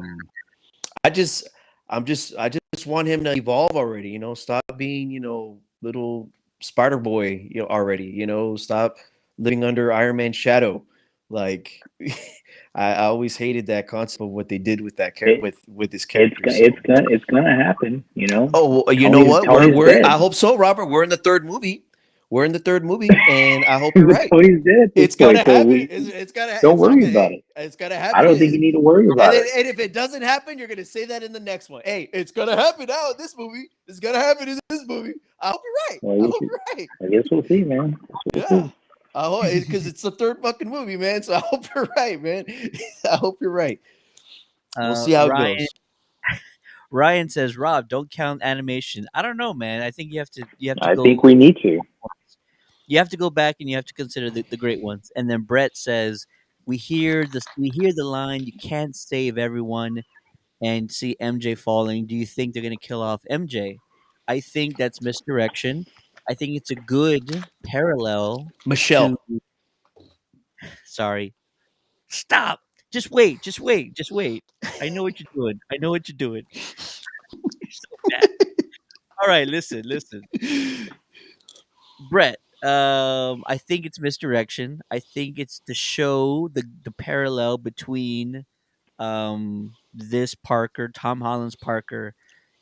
I just I just want him to evolve already, you know, stop being, you know, little Spider Boy, you know, already, you know, stop living under Iron Man's shadow. Like I always hated that concept of what they did with that It with his character. So it's gonna happen. You know, oh, well, you know what? Tony's We're I dead. hope so, Robert. We're in the third movie. We're in the third movie, and I hope you're right. Tony's dead at this It's point, gonna so happen. we don't It's not worry gonna. about Hey, it. it's gonna I happen. don't think you need to worry And about then, it. and if it doesn't happen, you're gonna say that in the next one. Hey, it's gonna happen now in this movie. It's gonna happen in this movie. I hope you're right. Well, I hope you're right. I guess we'll see, man. We'll Yeah. see. I hope because it's the third fucking movie, man. So I hope you're right, man. I hope you're right. We'll see how it Ryan goes. Ryan says, Rob, don't count animation. I don't know, man. I think you have to I go think we need to. you have to go back and you have to consider the great ones. And then Brett says, we hear the line, you can't save everyone, and see MJ falling. Do you think they're gonna kill off MJ? I think that's misdirection. I think it's a good parallel to Michelle. sorry. Stop. Just wait, just wait, just wait. I know what you're doing. I know what you're doing. You're so bad. All right, listen. Brett, I think it's misdirection. I think it's to show the parallel between this Parker, Tom Holland's Parker,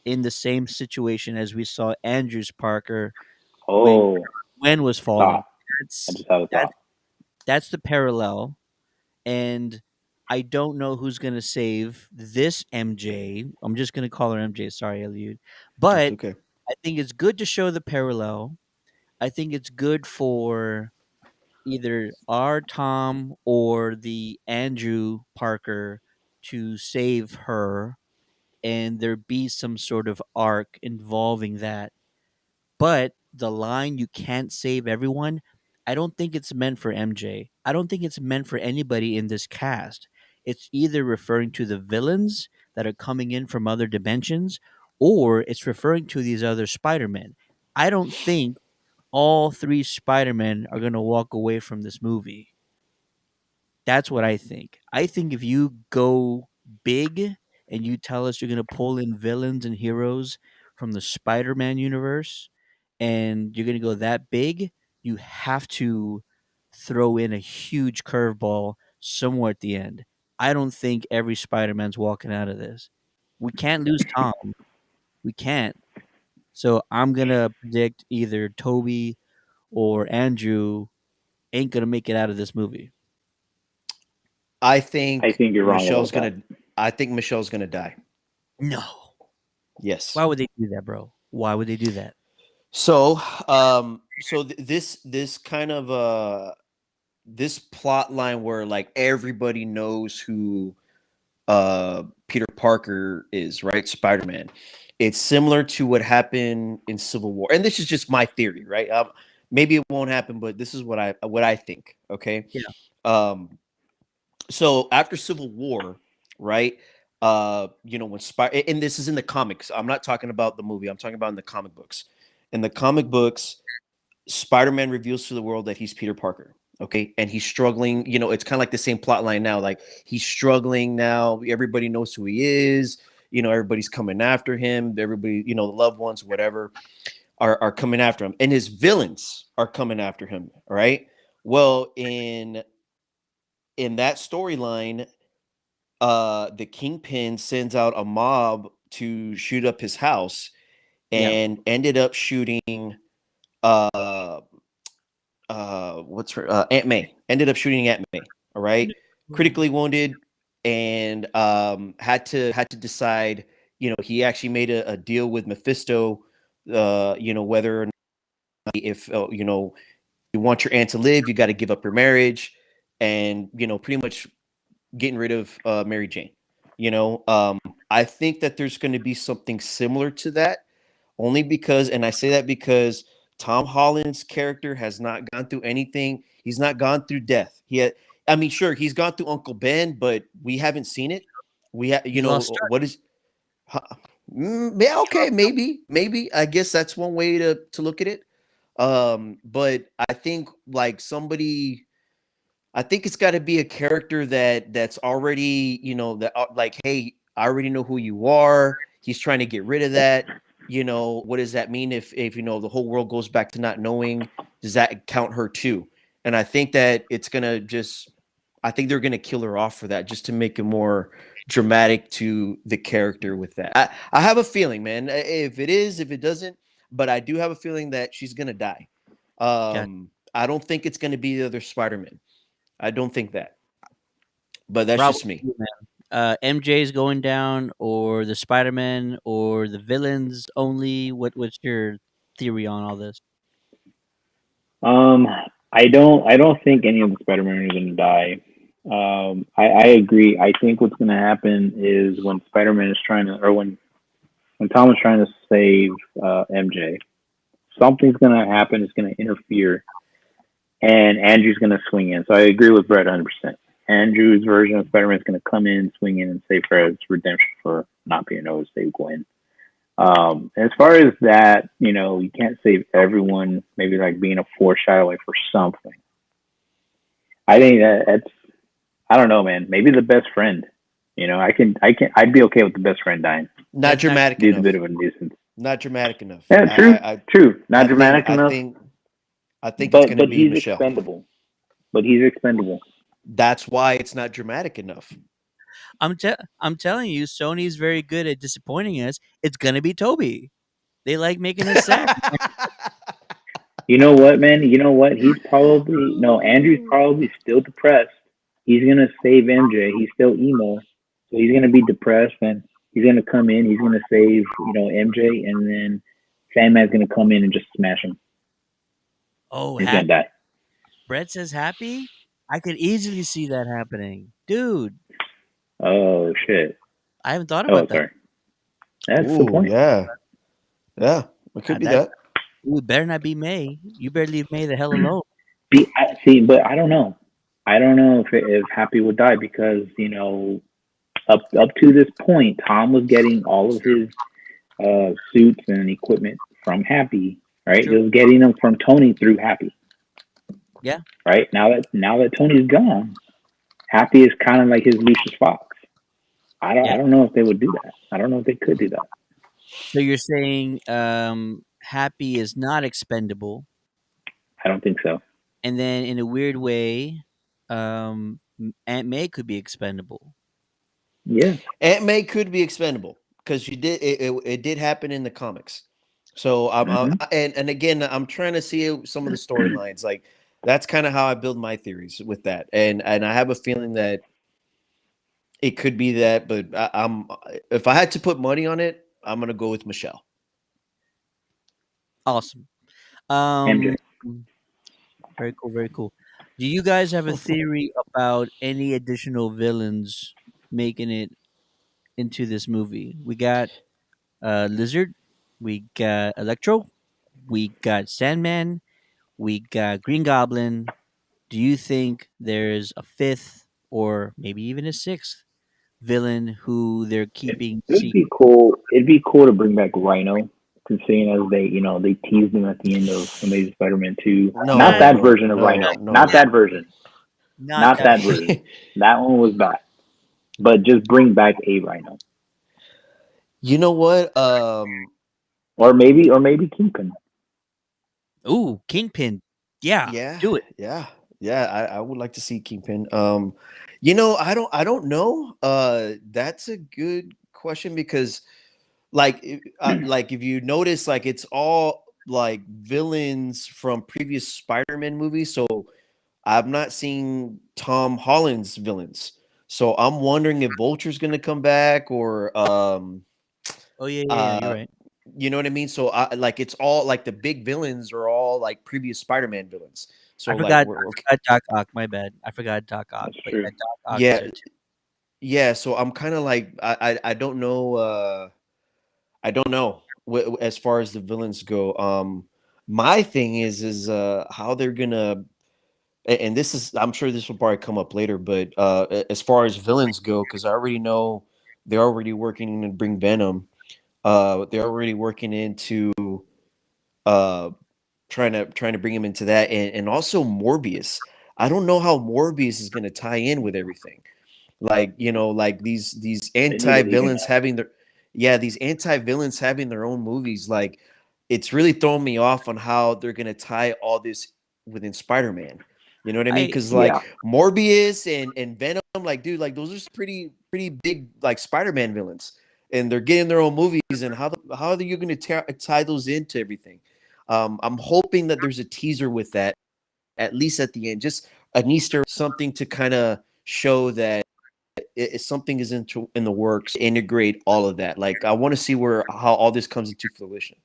in the same situation as we saw Andrew's Parker when Oh, Gwen was falling. thought. I That's just had a that thought. that's the parallel, and I don't know who's gonna save this MJ. I'm just gonna call her MJ. Sorry, Eliud. That's But okay. I think it's good to show the parallel. I think it's good for either our Tom or the Andrew Parker to save her, and there be some sort of arc involving that. But the line "you can't save everyone," I don't think it's meant for MJ. I don't think it's meant for anybody in this cast. It's either referring to the villains that are coming in from other dimensions, or it's referring to these other Spider-Men. I don't think all three Spider-Men are going to walk away from this movie. That's what I think. I think if you go big and you tell us you're going to pull in villains and heroes from the Spider-Man universe and you're going to go that big, you have to throw in a huge curveball somewhere at the end. I don't think every Spider-Man's walking out of this. We can't lose Tom. We can't. So I'm going to predict either Toby or Andrew ain't going to make it out of this movie. I I think think you're wrong about Michelle's that. gonna. I think Michelle's gonna die. No. Yes. Why would they do that, bro? Why would they do that? So, this kind of this plot line where like everybody knows who Peter Parker is, right? Spider-Man. It's similar to what happened in Civil War, and this is just my theory, right? Maybe it won't happen, but this is what I think. Okay. Yeah. Um. So after Civil War, right? When and this is in the comics. I'm not talking about the movie. I'm talking about in the comic books. In the comic books, Spider-Man reveals to the world that he's Peter Parker. Okay. And he's struggling. It's kind of like the same plot line now. Like he's struggling now. Everybody knows who he is. Everybody's coming after him. Everybody, the loved ones, whatever, are coming after him. And his villains are coming after him. All right. Well, in that storyline, the Kingpin sends out a mob to shoot up his house Yeah. and ended up shooting uh what's her Aunt May. Ended up shooting Aunt May, all right? Critically wounded, and had to decide, he actually made a deal with Mephisto, whether or not, if you want your aunt to live, you got to give up your marriage, and pretty much getting rid of Mary Jane. I think that there's going to be something similar to that, only because, and I say that because Tom Holland's character has not gone through anything. He's not gone through death. Sure, he's gone through Uncle Ben, but we haven't seen it. He lost start. What is? huh, yeah, okay, maybe. I guess that's one way to look at it. But I think like somebody. I think it's got to be a character that's already, that like, hey, I already know who you are. He's trying to get rid of that. What does that mean if the whole world goes back to not knowing? Does that count her too? And I think that it's gonna I think they're gonna kill her off for that, just to make it more dramatic to the character with that. I have a feeling, man. If it doesn't, but I do have a feeling that she's gonna die. Got I don't think it's gonna be the other Spider-Man. I don't think that, but that's Rob, just me. MJ's going down, or the Spider-Man, or the villains only. What's your theory on all this? I don't think any of the Spider-Man are going to die. I agree. I think what's going to happen is when Spider-Man is trying to, or when Tom is trying to save MJ, something's going to happen. It's going to interfere, and Andrew's going to swing in. So I agree with Brett 100%. Andrew's version of Spider-Man is going to come in, swing in, and save her as redemption for not being able to save Gwen. As far as that, you can't save everyone. Maybe like being a foreshadowing for something. I think that's. I don't know, man. Maybe the best friend. I'd be okay with the best friend dying. Not dramatic He's enough. a bit of a nuisance. Not dramatic enough. Yeah, true. Not dramatic enough. I think it's going to be he's Michelle. expendable. But he's expendable. That's why it's not dramatic enough. I'm telling you, Sony's very good at disappointing us. It's gonna be Toby. They like making us sad. You know what, man? You know what? Andrew's probably still depressed. He's gonna save MJ. He's still emo, so he's gonna be depressed, and he's gonna come in. He's gonna save, MJ, and then Sandman's gonna come in and just smash him. Oh, He's gonna die. Brett says happy. I could easily see that happening, dude. Oh shit! I haven't thought about that. Sorry. That's the point. Yeah, it could be that. It better not be May. You better leave May the hell alone. But I don't know. I don't know if Happy would die because up to this point, Tom was getting all of his suits and equipment from Happy, It's right? true. It was getting them from Tony through Happy, Yeah. right? Now that Tony's gone, Happy is kind of like his Lucius Fox. I Yeah. don't know if they would do that. I don't know if they could do that. So you're saying Happy is not expendable, I don't think so. and then in a weird way, Aunt May could be expendable. Yeah. Aunt May could be expendable because she did it did happen in the comics. So Hmm. and again, I'm trying to see some of the storylines. Like that's kind of how I build my theories with that, and I have a feeling that it could be that. But I'm if I had to put money on it, I'm gonna go with Michelle. Awesome. MJ. Um, very cool. Very cool. Do you guys have a theory about any additional villains making it into this movie? We got Lizard, we got Electro, we got Sandman, we got Green Goblin. Do you think there's a fifth or maybe even a sixth villain who they're It keeping would secret? be cool. It'd be cool to bring back Rhino, considering as they teased him at the end of Amazing Spider-Man 2. Not Uh, No, that no, version of no, Rhino. Not no. that version. not Not that. that version. That one was bad. But just bring back a Rhino, You know what? or maybe Kingpin. Ooh, Kingpin. Yeah, Yeah, do it. yeah, yeah. I would like to see Kingpin. I don't know. That's a good question because, like if you notice, like it's all like villains from previous Spider-Man movies. So I'm not seeing Tom Holland's villains. So I'm wondering if Vulture's gonna come back or Oh yeah, yeah, yeah. You're uh right. you know what I mean? So I like it's all like the big villains are all like previous Spider-Man villains. I So like forgot. we're I okay. forgot Doc Ock. My bad. I forgot Doc Ock. That's But true. yeah, Doc Ock is Yeah, there too. yeah. So I'm kind of like I don't know I don't know as far as the villains go. My thing is how they're gonna and this is I'm sure this will probably come up later, but as far as villains go, because I already know they're already working to bring Venom. They're already working into uh trying to bring him into that and also Morbius. I don't know how Morbius is going to tie in with everything. Like, like these They need to leave him anti-villains out. having their these anti-villains having their own movies, like it's really throwing me off on how they're going to tie all this within Spider-Man. You know what I mean? I Cuz Yeah. like Morbius and Venom, like dude, like those are pretty big like Spider-Man villains, and they're getting their own movies, and how are you going to tie those into everything? I'm hoping that there's a teaser with that, at least at the end, just an Easter something to kind of show that something is in the works. Integrate all of that. Like I want to see where how all this comes into fruition,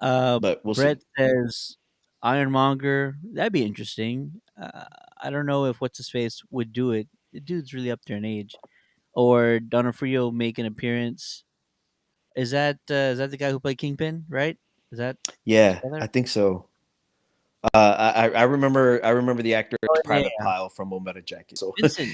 but we'll see. Brett says Ironmonger. That'd be interesting. I don't know if what's his face would do it. The dude's really up there in age. Or Donofrio make an appearance. Is that the guy who played Kingpin? Right? Is that his Yeah, brother? I think so. I remember the actor Oh as yeah, Private yeah. Pile from Omega Jackie. So Vincent,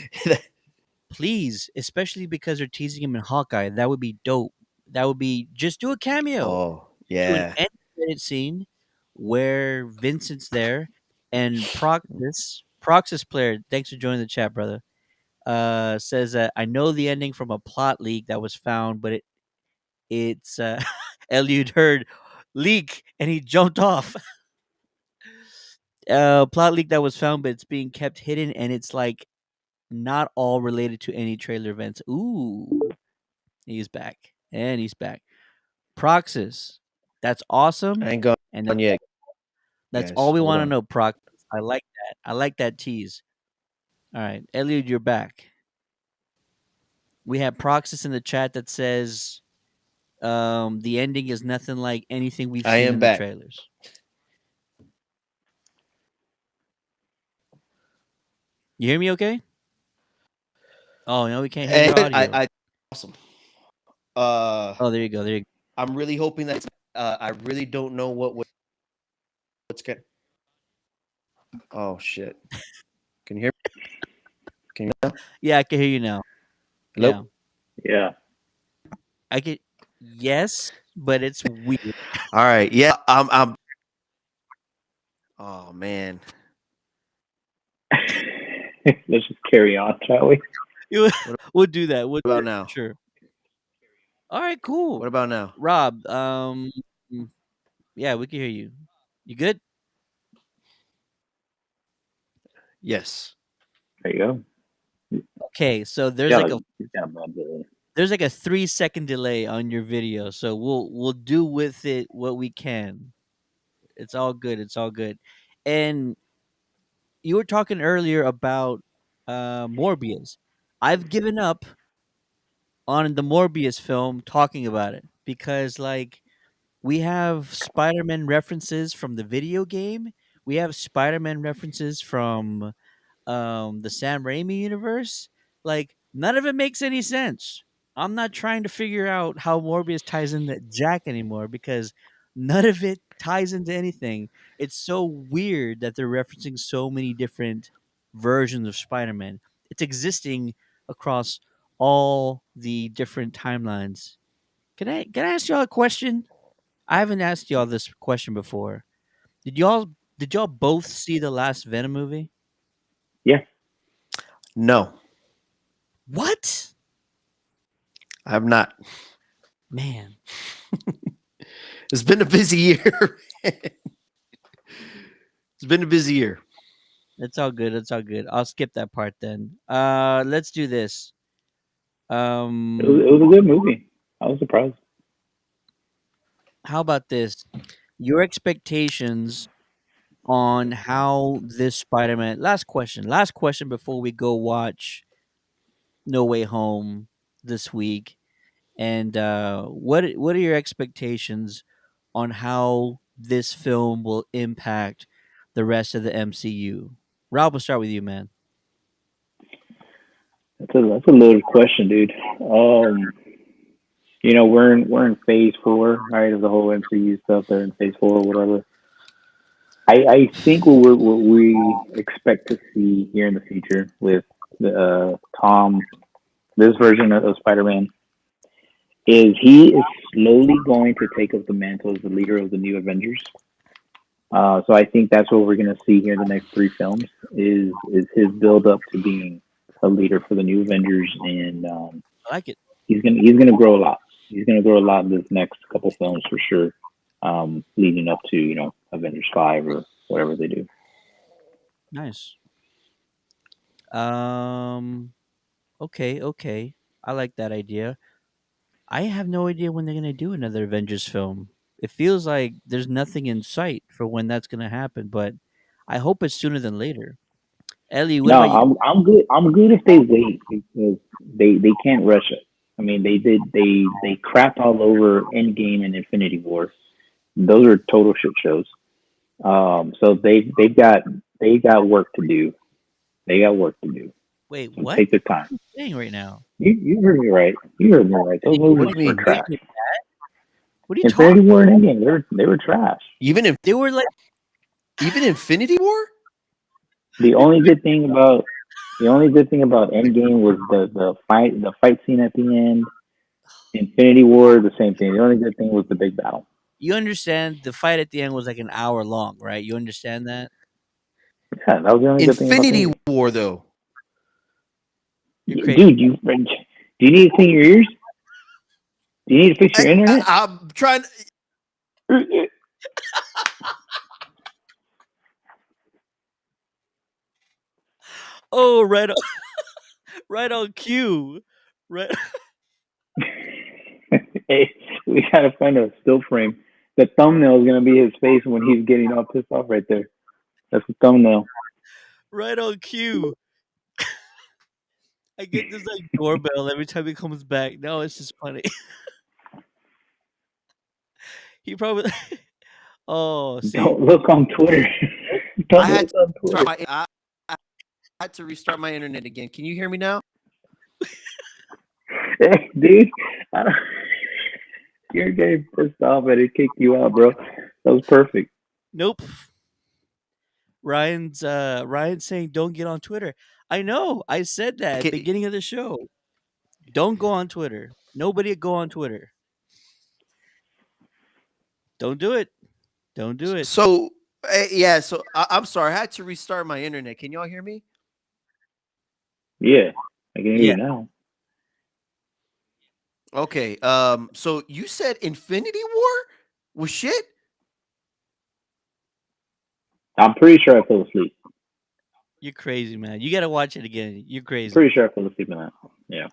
please, especially because they're teasing him in Hawkeye. That would be dope. That would be just do a cameo. oh Do an yeah, end credit scene where Vincent's there and Proxus player. Thanks for joining the chat, brother. Says that I know the ending from a plot leak that was found, but it's Eliud heard leak and he jumped off. Plot leak that was found, but it's being kept hidden, and it's like not all related to any trailer events. Ooh, he's back, and he's back. Proxus, that's awesome, I ain't gone and yet, that's all guys. we Hold want to on. know. Proxus, I like that. I like that tease. All right, Eliud, you're back. We have Proxus in the chat that says the ending is nothing like anything we've I seen am in the back. trailers. You hear me okay? Oh, no, we can't hear your And audio. I awesome. Uh, Oh, there you go. There you go. I'm really hoping that I really don't know what's going. Oh shit! Can you hear me? Can you now? Yeah, I can hear you now. Hello? Yeah, Yeah. I can. Yes, but it's weird. All right. Yeah. I'm. Oh man. Let's just carry on, shall we? What We'll do that. We'll do about it. now? Sure. All right, cool. What about now? Rob, mm, yeah, we can hear you. You good? Yes. There you go. Okay, so Yeah, like, he's got a bad day. there's like a 3 second delay on your video, so we'll do with it what we can. It's all good. It's all good. And you were talking earlier about Morbius. I've given up on the Morbius film talking about it because like we have Spider-Man references from the video game. We have Spider-Man references from the Sam Raimi universe. Like none of it makes any sense. I'm not trying to figure out how Morbius ties into Jack anymore because none of it ties into anything. It's so weird that they're referencing so many different versions of Spider-Man. It's existing across all the different timelines. Can I ask y'all a question? I haven't asked y'all this question before. Did y'all did y'all both see the last Venom movie? Yeah. No, What? I have not. Man, It's been a busy year. It's been a busy year. it's all good. It's all good. I'll skip that part then. Let's do this. It was a good movie. I was surprised. How about this? Your expectations on how this Spider-Man. Last question. Last question before we go watch No Way Home this week. And what are your expectations on how this film will impact the rest of the MCU? Rob, we'll start with you, man. That's a loaded question, dude. We're in phase four, right, of the whole MCU stuff. They're in phase four, or whatever. I think what we expect to see here in the future with the Tom, this version of Spider-Man, is he is slowly going to take up the mantle as the leader of the new Avengers. So I think that's what we're going to see here in the next three films is his build up to being a leader for the new Avengers, and I like it. he's gonna grow a lot. He's gonna grow a lot in this next couple films for sure, leading up to Avengers 5 or whatever they do. Nice. Um. Okay. Okay. I like that idea. I have no idea when they're gonna do another Avengers film. It feels like there's nothing in sight for when that's gonna happen, but I hope it's sooner than later. Ellie, what No, about you? I'm good. I'm good if they wait because they can't rush it. I mean, they crapped all over Endgame and Infinity War. Those are total shit shows. So they got work to do. They got work to do. Wait, So what? take their time. What are you saying right now? You heard me right. You heard me right. Those What movies do you were mean? trash. What are you Infinity talking? War and Endgame, they were trash. Even They were like, Infinity War? The only good thing about Endgame was the fight scene at the end. Infinity War, the same thing. The only good thing was the big battle. you understand the fight at the end was like an hour long, right? You understand that? Yeah, that was the only good thing about the Infinity movie. War, though. You're crazy. Dude, do you need to clean your ears? Do you need to fix your internet? I'm trying. Oh, right on, right on cue. Right. Hey, we gotta find a still frame. The thumbnail is gonna be his face when he's getting all pissed off right there. That's the thumbnail. Right on cue. I get this like doorbell every time he comes back. No, it's just funny. He probably. Oh, see, Don't look on Twitter. I Don't had look on to Twitter. I had to restart my internet again. Can you hear me now? Hey, dude, I don't, you're getting pissed off and it kicked you out, bro. That was perfect. nope. Ryan's saying don't get on Twitter. I know. I said that at the Okay, beginning of the show. Don't go on Twitter. Nobody go on Twitter. Don't do it. Don't do it. So yeah, so I'm sorry, I had to restart my internet. Can y'all hear me? Yeah, I can hear Yeah. you now. Okay. So you said Infinity War was shit? I'm pretty sure I fell asleep. You're crazy, man. You got to watch it again. You're I'm crazy. pretty sure I fell asleep in that. Yeah.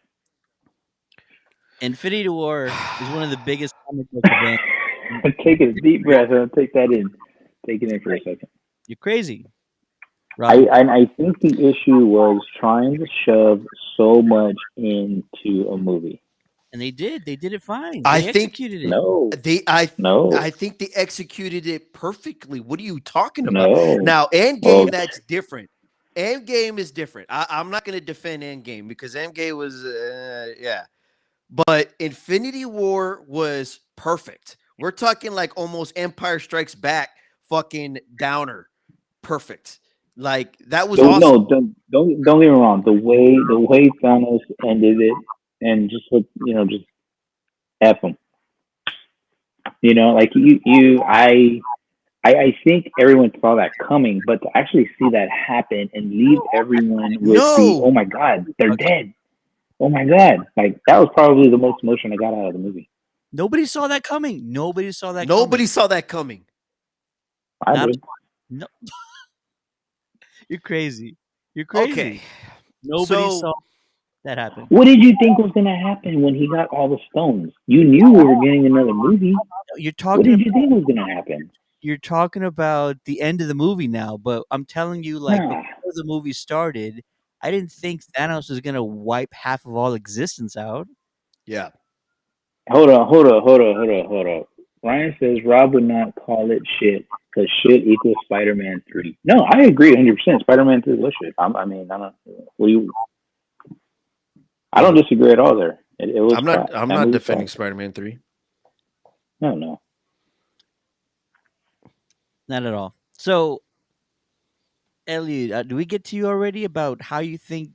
Infinity War is one of the biggest comic book events. Take a deep breath and take that in. Take it in for a second. You're crazy, Rob. I think the issue was trying to shove so much into a movie. And they did. They did it fine. I They think executed it. No, they I no, I think they executed it perfectly. What are you talking about? no. Now, Well, Endgame, that's different. Endgame is different. I'm not going to defend Endgame because Endgame was yeah. But Infinity War was perfect. We're talking like almost Empire Strikes Back fucking downer. Perfect. Like that was no, awesome. don't get me wrong. The way Thanos ended it, and just what just F him. Like I think everyone saw that coming, but to actually see that happen and leave everyone with the oh No. my god, they're dead. Oh my god, like that was probably the most emotion I got out of the movie. Nobody saw that coming. Nobody saw that coming. Nobody saw that coming. I Not did. no. You're crazy. You're Okay. crazy. Nobody So saw that happen. What did you think was gonna happen when he got all the stones? You knew we were getting another movie. You're What talking did about you think was gonna happen? the end of the movie now, but I'm telling you, like Nah. before the movie started, I didn't think Thanos was gonna wipe half of all existence out. yeah. Hold on. Ryan says Rob would not call it shit because shit equals Spider-Man 3. No, I agree 100%. Spider-Man 3 was shit. I mean, I don't. I don't disagree at all there. It was crap. I'm That not movie defending crap. Spider-Man 3. No. Not at all. So, Elliot, do we get to you already about how you think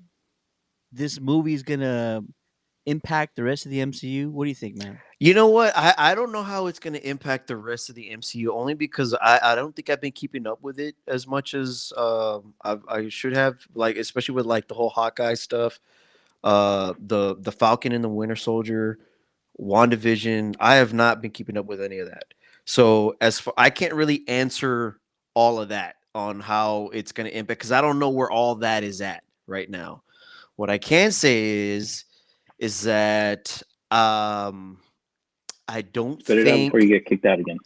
this movie is gonna impact the rest of the MCU? What do you think, man? You know what? I don't know how it's going to impact the rest of the MCU only because I don't think I've been keeping up with it as much as I should have, like especially with like the whole Hawkeye stuff, the Falcon and the Winter Soldier, WandaVision. I have not been keeping up with any of that. So as for I can't really answer all of that on how it's going to impact because I don't know where all that is at right now. What I can say is that I don't Spit it out before you think. get kicked out again.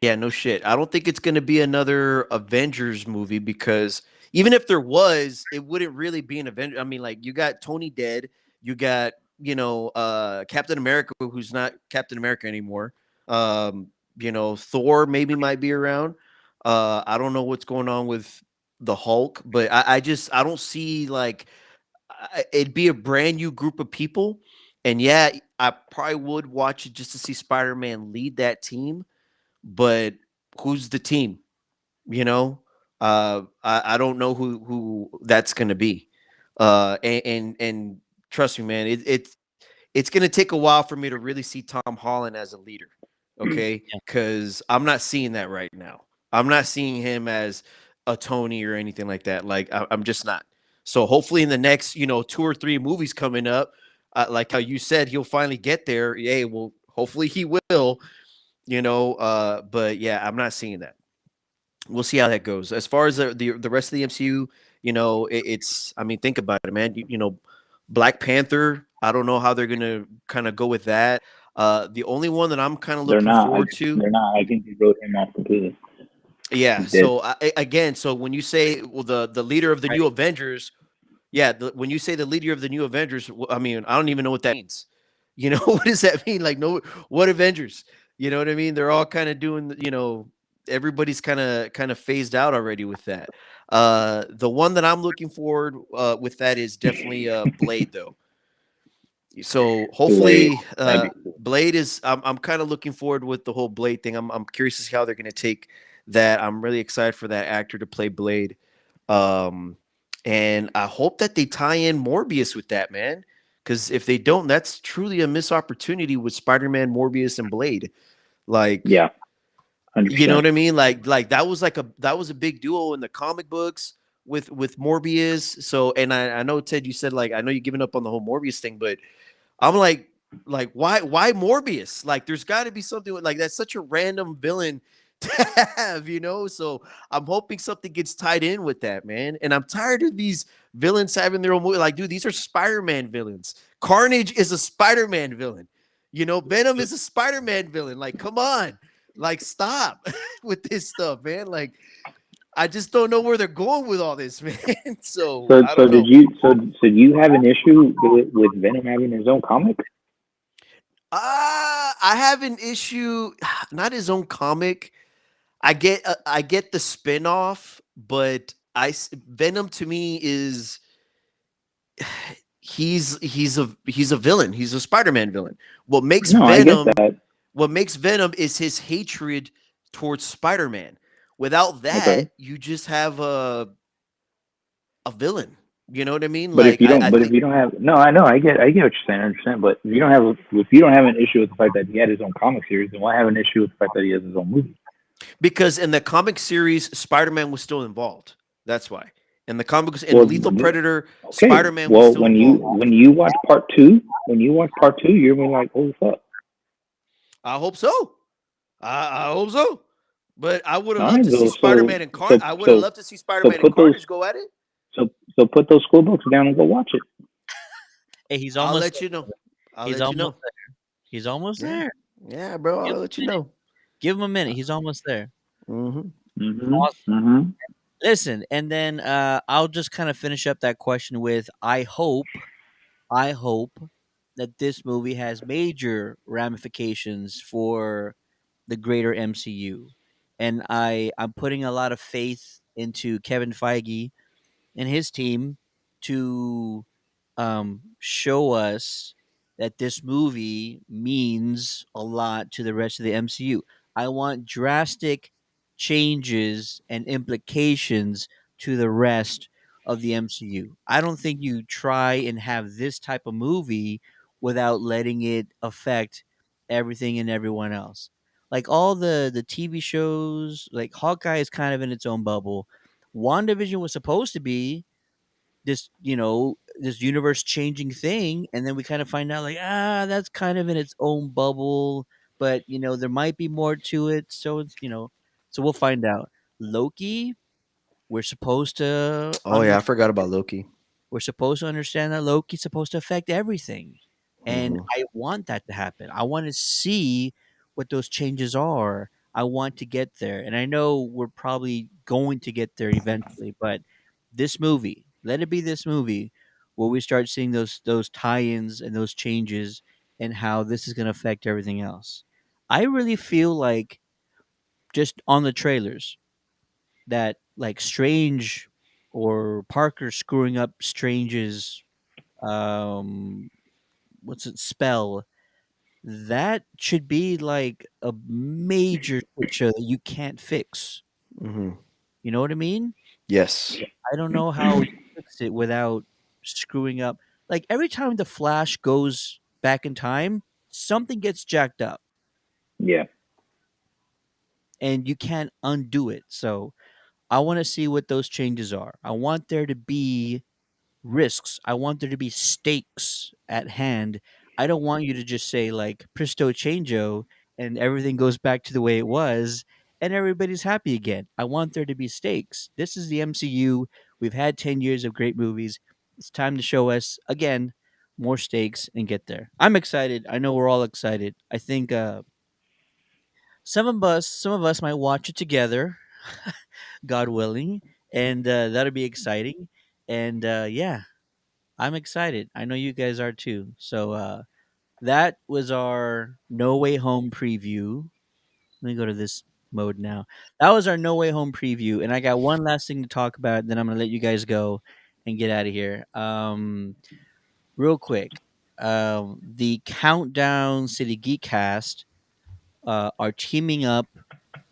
Yeah, no shit. I don't think it's going to be another Avengers movie because even if there was, it wouldn't really be an Avenger. I mean, like you got Tony dead, you got Captain America who's not Captain America anymore. Thor maybe might be around. I don't know what's going on with the Hulk, but I don't see like it'd be a brand new group of people. And yeah, I probably would watch it just to see Spider-Man lead that team. But who's the team? You know, I don't know who that's gonna be. And trust me, man, it's gonna take a while for me to really see Tom Holland as a leader. Okay, Yeah. because I'm not seeing that right now. I'm not seeing him as a Tony or anything like that. Like I'm just not. So hopefully in the next 2 or 3 movies coming up, like how you said, he'll finally get there. Yeah, well, hopefully he will. But yeah, I'm not seeing that. We'll see how that goes. As far as the rest of the MCU, it's I mean, think about it, man. Black Panther. I don't know how they're gonna kind of go with that. The only one that I'm kind of They're looking not. forward to. They're not. I think they wrote him off completely. Yeah. He's dead. So again, so when you say well, the leader of the new Avengers, yeah, when you say the leader of the new Avengers, I mean, I don't even know what that means. What does that mean? Like, no, what Avengers? You know what I mean? They're all kind of doing, everybody's kind of phased out already with that. The one that I'm looking forward with that is definitely Blade, though. So Blade. hopefully, That'd be cool. Blade is. I'm kind of looking forward with the whole Blade thing. I'm curious to see how they're going to take that. I'm really excited for that actor to play Blade. And I hope that they tie in Morbius with that, man. Because if they don't, that's truly a missed opportunity with Spider-Man, Morbius, and Blade. Like, Yeah. hundred You know percent. what I mean? Like that was a big duo in the comic books with Morbius. So, and I know Ted, you said like I know you're giving up on the whole Morbius thing, but I'm like why Morbius? Like there's got to be something like that's such a random villain to have, you know. So I'm hoping something gets tied in with that, man. And I'm tired of these villains having their own movie. Like, dude, these are Spider-Man villains. Carnage is a Spider-Man villain. You know, Venom is a Spider-Man villain. Like, come on, like stop with this stuff, man. Like, I just don't know where they're going with all this, man. So So I so don't know. so do you have an issue with Venom having his own comic? I have an issue, not his own comic. I get the spinoff, but Venom to me is he's a villain. He's a Spider-Man villain. No, I get that. What makes Venom is his hatred towards Spider-Man. Without Okay. that, you just have a villain. You know what I mean? But if Like you don't, I but if think you don't have, no, I get what you're saying, I understand. But if you don't have an issue with the fact that he had his own comic series, then why have an issue with the fact that he has his own movie? because in the comic series, Spider-Man was still involved. That's why. In the comics, in Well, Lethal Predator, okay. Spider-Man was Well, still involved. when you watch part two, you're gonna be like, oh fuck. I hope so. I hope so. But I would have All loved right. to see Spider-Man and I would have loved to see So Spider-Man and put those Carnage go at it. so put those school books down and go watch it. Hey, he's I'll almost let you know. I'll he's let you almost know. there. He's almost Yeah. there. Yeah, bro. Give I'll him let a you minute. know. Give him a minute. He's almost there. Mm-hmm. Mm-hmm. Awesome. Mm-hmm. Listen, and then I'll just kind of finish up that question with I hope that this movie has major ramifications for the greater MCU. And I'm putting a lot of faith into Kevin Feige and his team to show us that this movie means a lot to the rest of the MCU. I want drastic changes and implications to the rest of the MCU. I don't think you try and have this type of movie without letting it affect everything and everyone else. Like all the TV shows, like Hawkeye is kind of in its own bubble. WandaVision was supposed to be this, this universe changing thing, and then we kind of find out like, that's kind of in its own bubble, but there might be more to it, so so we'll find out. Loki, we're supposed to Oh yeah, I forgot about Loki. understand that Loki's supposed to affect everything. And Mm-hmm. I want that to happen. I want to see what those changes are. I want to get there. And I know we're probably going to get there eventually, but this movie, let it be this movie where we start seeing those tie-ins and those changes and how this is going to affect everything else. I really feel like just on the trailers that like Strange or Parker screwing up Strange's um what's it spell, that should be like a major shit show that you can't fix. Mm-hmm. You know what I mean? Yes. I don't know how you fix it without screwing up. Like every time the Flash goes back in time, something gets jacked up Yeah. and you can't undo it. So I want to see what those changes are. I want there to be risks. I want there to be stakes at hand. I don't want you to just say like presto changeo and everything goes back to the way it was and everybody's happy again. I want there to be stakes. This is the MCU. We've had 10 years of great movies. It's time to show us again more stakes and get there. I'm excited. I know we're all excited. I think some of us might watch it together, God willing, and that'll be exciting. And yeah, I'm excited. I know you guys are too. So that was our No Way Home preview. Let me go to this mode now. That was our No Way Home preview, and I got one last thing to talk about. Then I'm gonna let you guys go and get out of here. Real quick, the Countdown City Geekcast are teaming up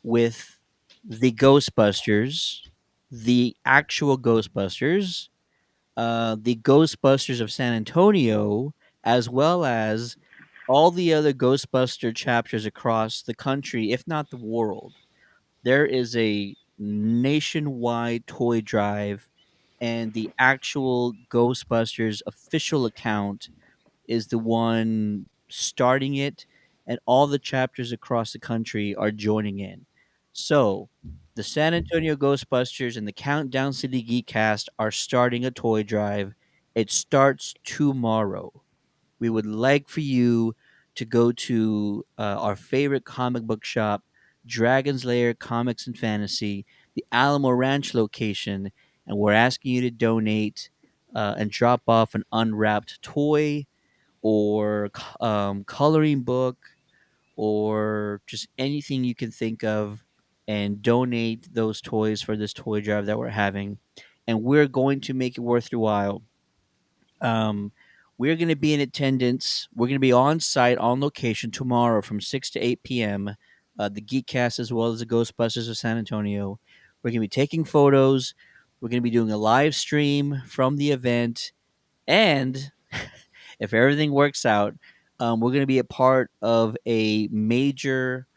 with the Ghostbusters, the actual Ghostbusters, the Ghostbusters of San Antonio, as well as all the other Ghostbuster chapters across the country, if not the world. there is a nationwide toy drive, and the actual Ghostbusters official account is the one starting it, and all the chapters across the country are joining in. So, the San Antonio Ghostbusters and the Countdown City Geekcast are starting a toy drive. It starts tomorrow. We would like for you to go to our favorite comic book shop, Dragon's Lair Comics and Fantasy, the Alamo Ranch location, and we're asking you to donate and drop off an unwrapped toy or coloring book or just anything you can think of, and donate those toys for this toy drive that we're having. And we're going to make it worth your while. um, we're going to be in attendance. We're going to be on site, on location tomorrow from 6 to 8 p.m. The Geekcast, as well as the Ghostbusters of San Antonio. We're going to be taking photos. We're going to be doing a live stream from the event. And if everything works out, we're going to be a part of a major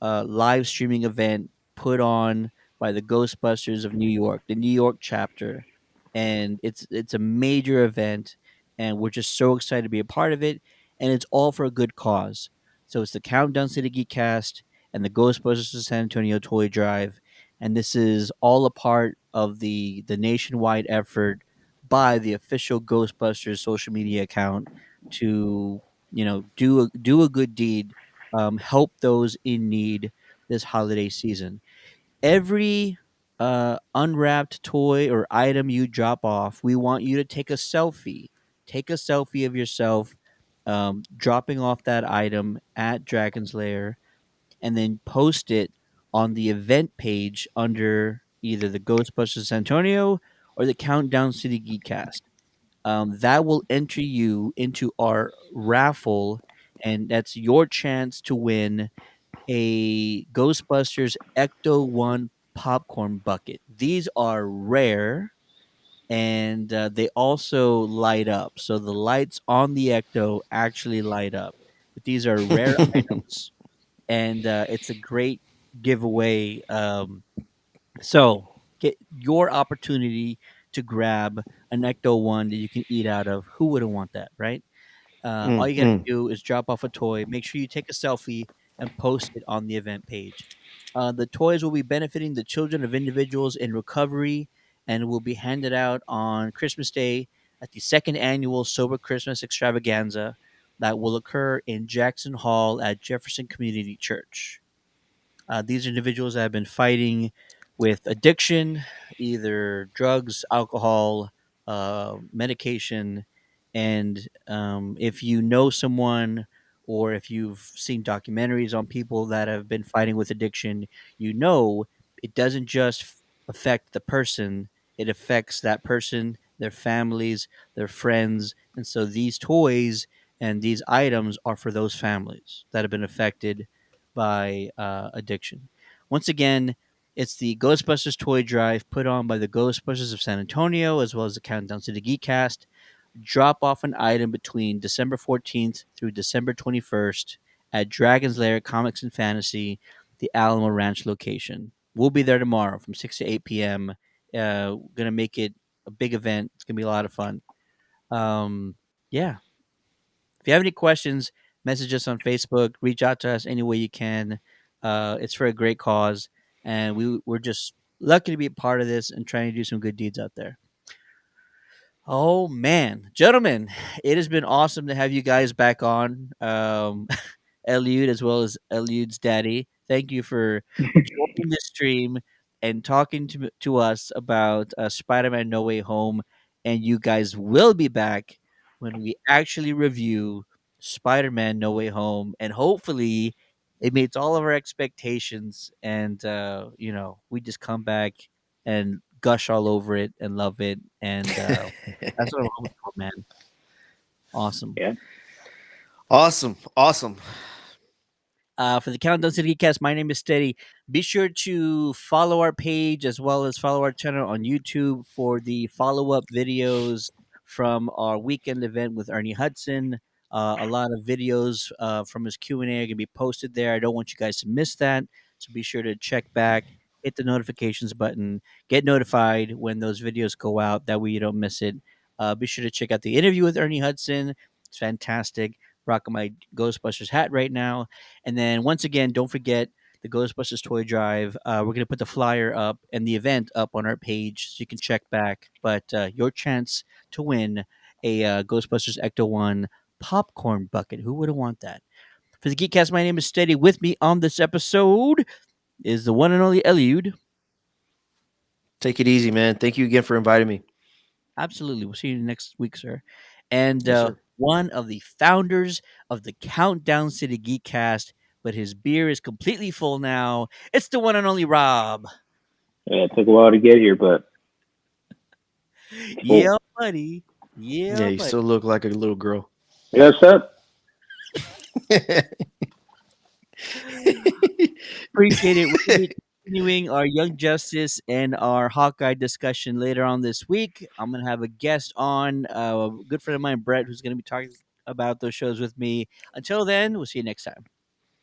live streaming event put on by the Ghostbusters of New York, the New York chapter, and it's a major event, and we're just so excited to be a part of it, and it's all for a good cause. So it's the Countdown City Geekcast and the Ghostbusters of San Antonio Toy Drive, and this is all a part of the nationwide effort by the official Ghostbusters social media account to do a good deed, help those in need this holiday season. Every unwrapped toy or item you drop off, we want you to take a selfie. Take a selfie of yourself dropping off that item at Dragon's Lair, and then post it on the event page under either the Ghostbusters San Antonio or the Countdown City Geekcast. That will enter you into our raffle, and that's your chance to win a Ghostbusters Ecto One popcorn bucket. These are rare, and they also light up. So the lights on the Ecto actually light up. But these are rare items, and it's a great giveaway. So get your opportunity to grab an Ecto One that you can eat out of. Who wouldn't want that, right? All Mm, you got to mm. do is drop off a toy. Make sure you take a selfie and post it on the event page. The toys will be benefiting the children of individuals in recovery and will be handed out on Christmas Day at the second annual Sober Christmas Extravaganza that will occur in Jackson Hall at Jefferson Community Church. These individuals have been fighting with addiction, either drugs, alcohol, medication. And if you know someone, or if you've seen documentaries on people that have been fighting with addiction, you know it doesn't just affect the person, it affects that person, their families, their friends. And so these toys and these items are for those families that have been affected by addiction. Once again, it's the Ghostbusters toy drive put on by the Ghostbusters of San Antonio as well as the Countdown to the Geekcast. Drop off an item between December 14th through December 21st at Dragon's Lair Comics and Fantasy, the Alamo Ranch location. We'll be there tomorrow from 6 to 8 p.m. Gonna make it a big event. It's gonna be a lot of fun. Yeah, if you have any questions, message us on Facebook. Reach out to us any way you can. It's for a great cause, and we're just lucky to be a part of this and trying to do some good deeds out there. Oh man, gentlemen, it has been awesome to have you guys back on. Eliud as well as Eliud's daddy. Thank you for joining the stream and talking to us about Spider-Man: No Way Home. And you guys will be back when we actually review Spider-Man: No Way Home, and hopefully it meets all of our expectations. And we just come back and gush all over it and love it. And that's what I'm hoping for, man. Awesome. Yeah. Awesome. Awesome. For the Countdown City Cast, my name is Steady. Be sure to follow our page as well as follow our channel on YouTube for the follow-up videos from our weekend event with Ernie Hudson. A lot of videos from his Q&A are going to be posted there. I don't want you guys to miss that. So be sure to check back, hit the notifications button, get notified when those videos go out. That way you don't miss it. Be sure to check out the interview with Ernie Hudson. It's fantastic. Rocking my Ghostbusters hat right now. And then once again, don't forget the Ghostbusters toy drive. We're going to put the flyer up and the event up on our page so you can check back. But your chance to win a Ghostbusters Ecto 1 popcorn bucket. Who wouldn't want that? For the Geekcast, my name is Steady. With me on this episode is the one and only Eliud. Take it easy, man. Thank you again for inviting me. Absolutely. We'll see you next week, sir. And Yes, sir. one of the founders of the Countdown City Geekcast, but his beer is completely full now. It's the one and only Rob. Yeah, it took a while to get here, but Yeah, buddy. Yeah, Yeah, you buddy. still look like a little girl. yes, sir. Appreciate it. We're gonna be continuing our Young Justice and our Hawkeye discussion later on this week. I'm going to have a guest on, a good friend of mine, Brett, who's going to be talking about those shows with me. Until then, we'll see you next time.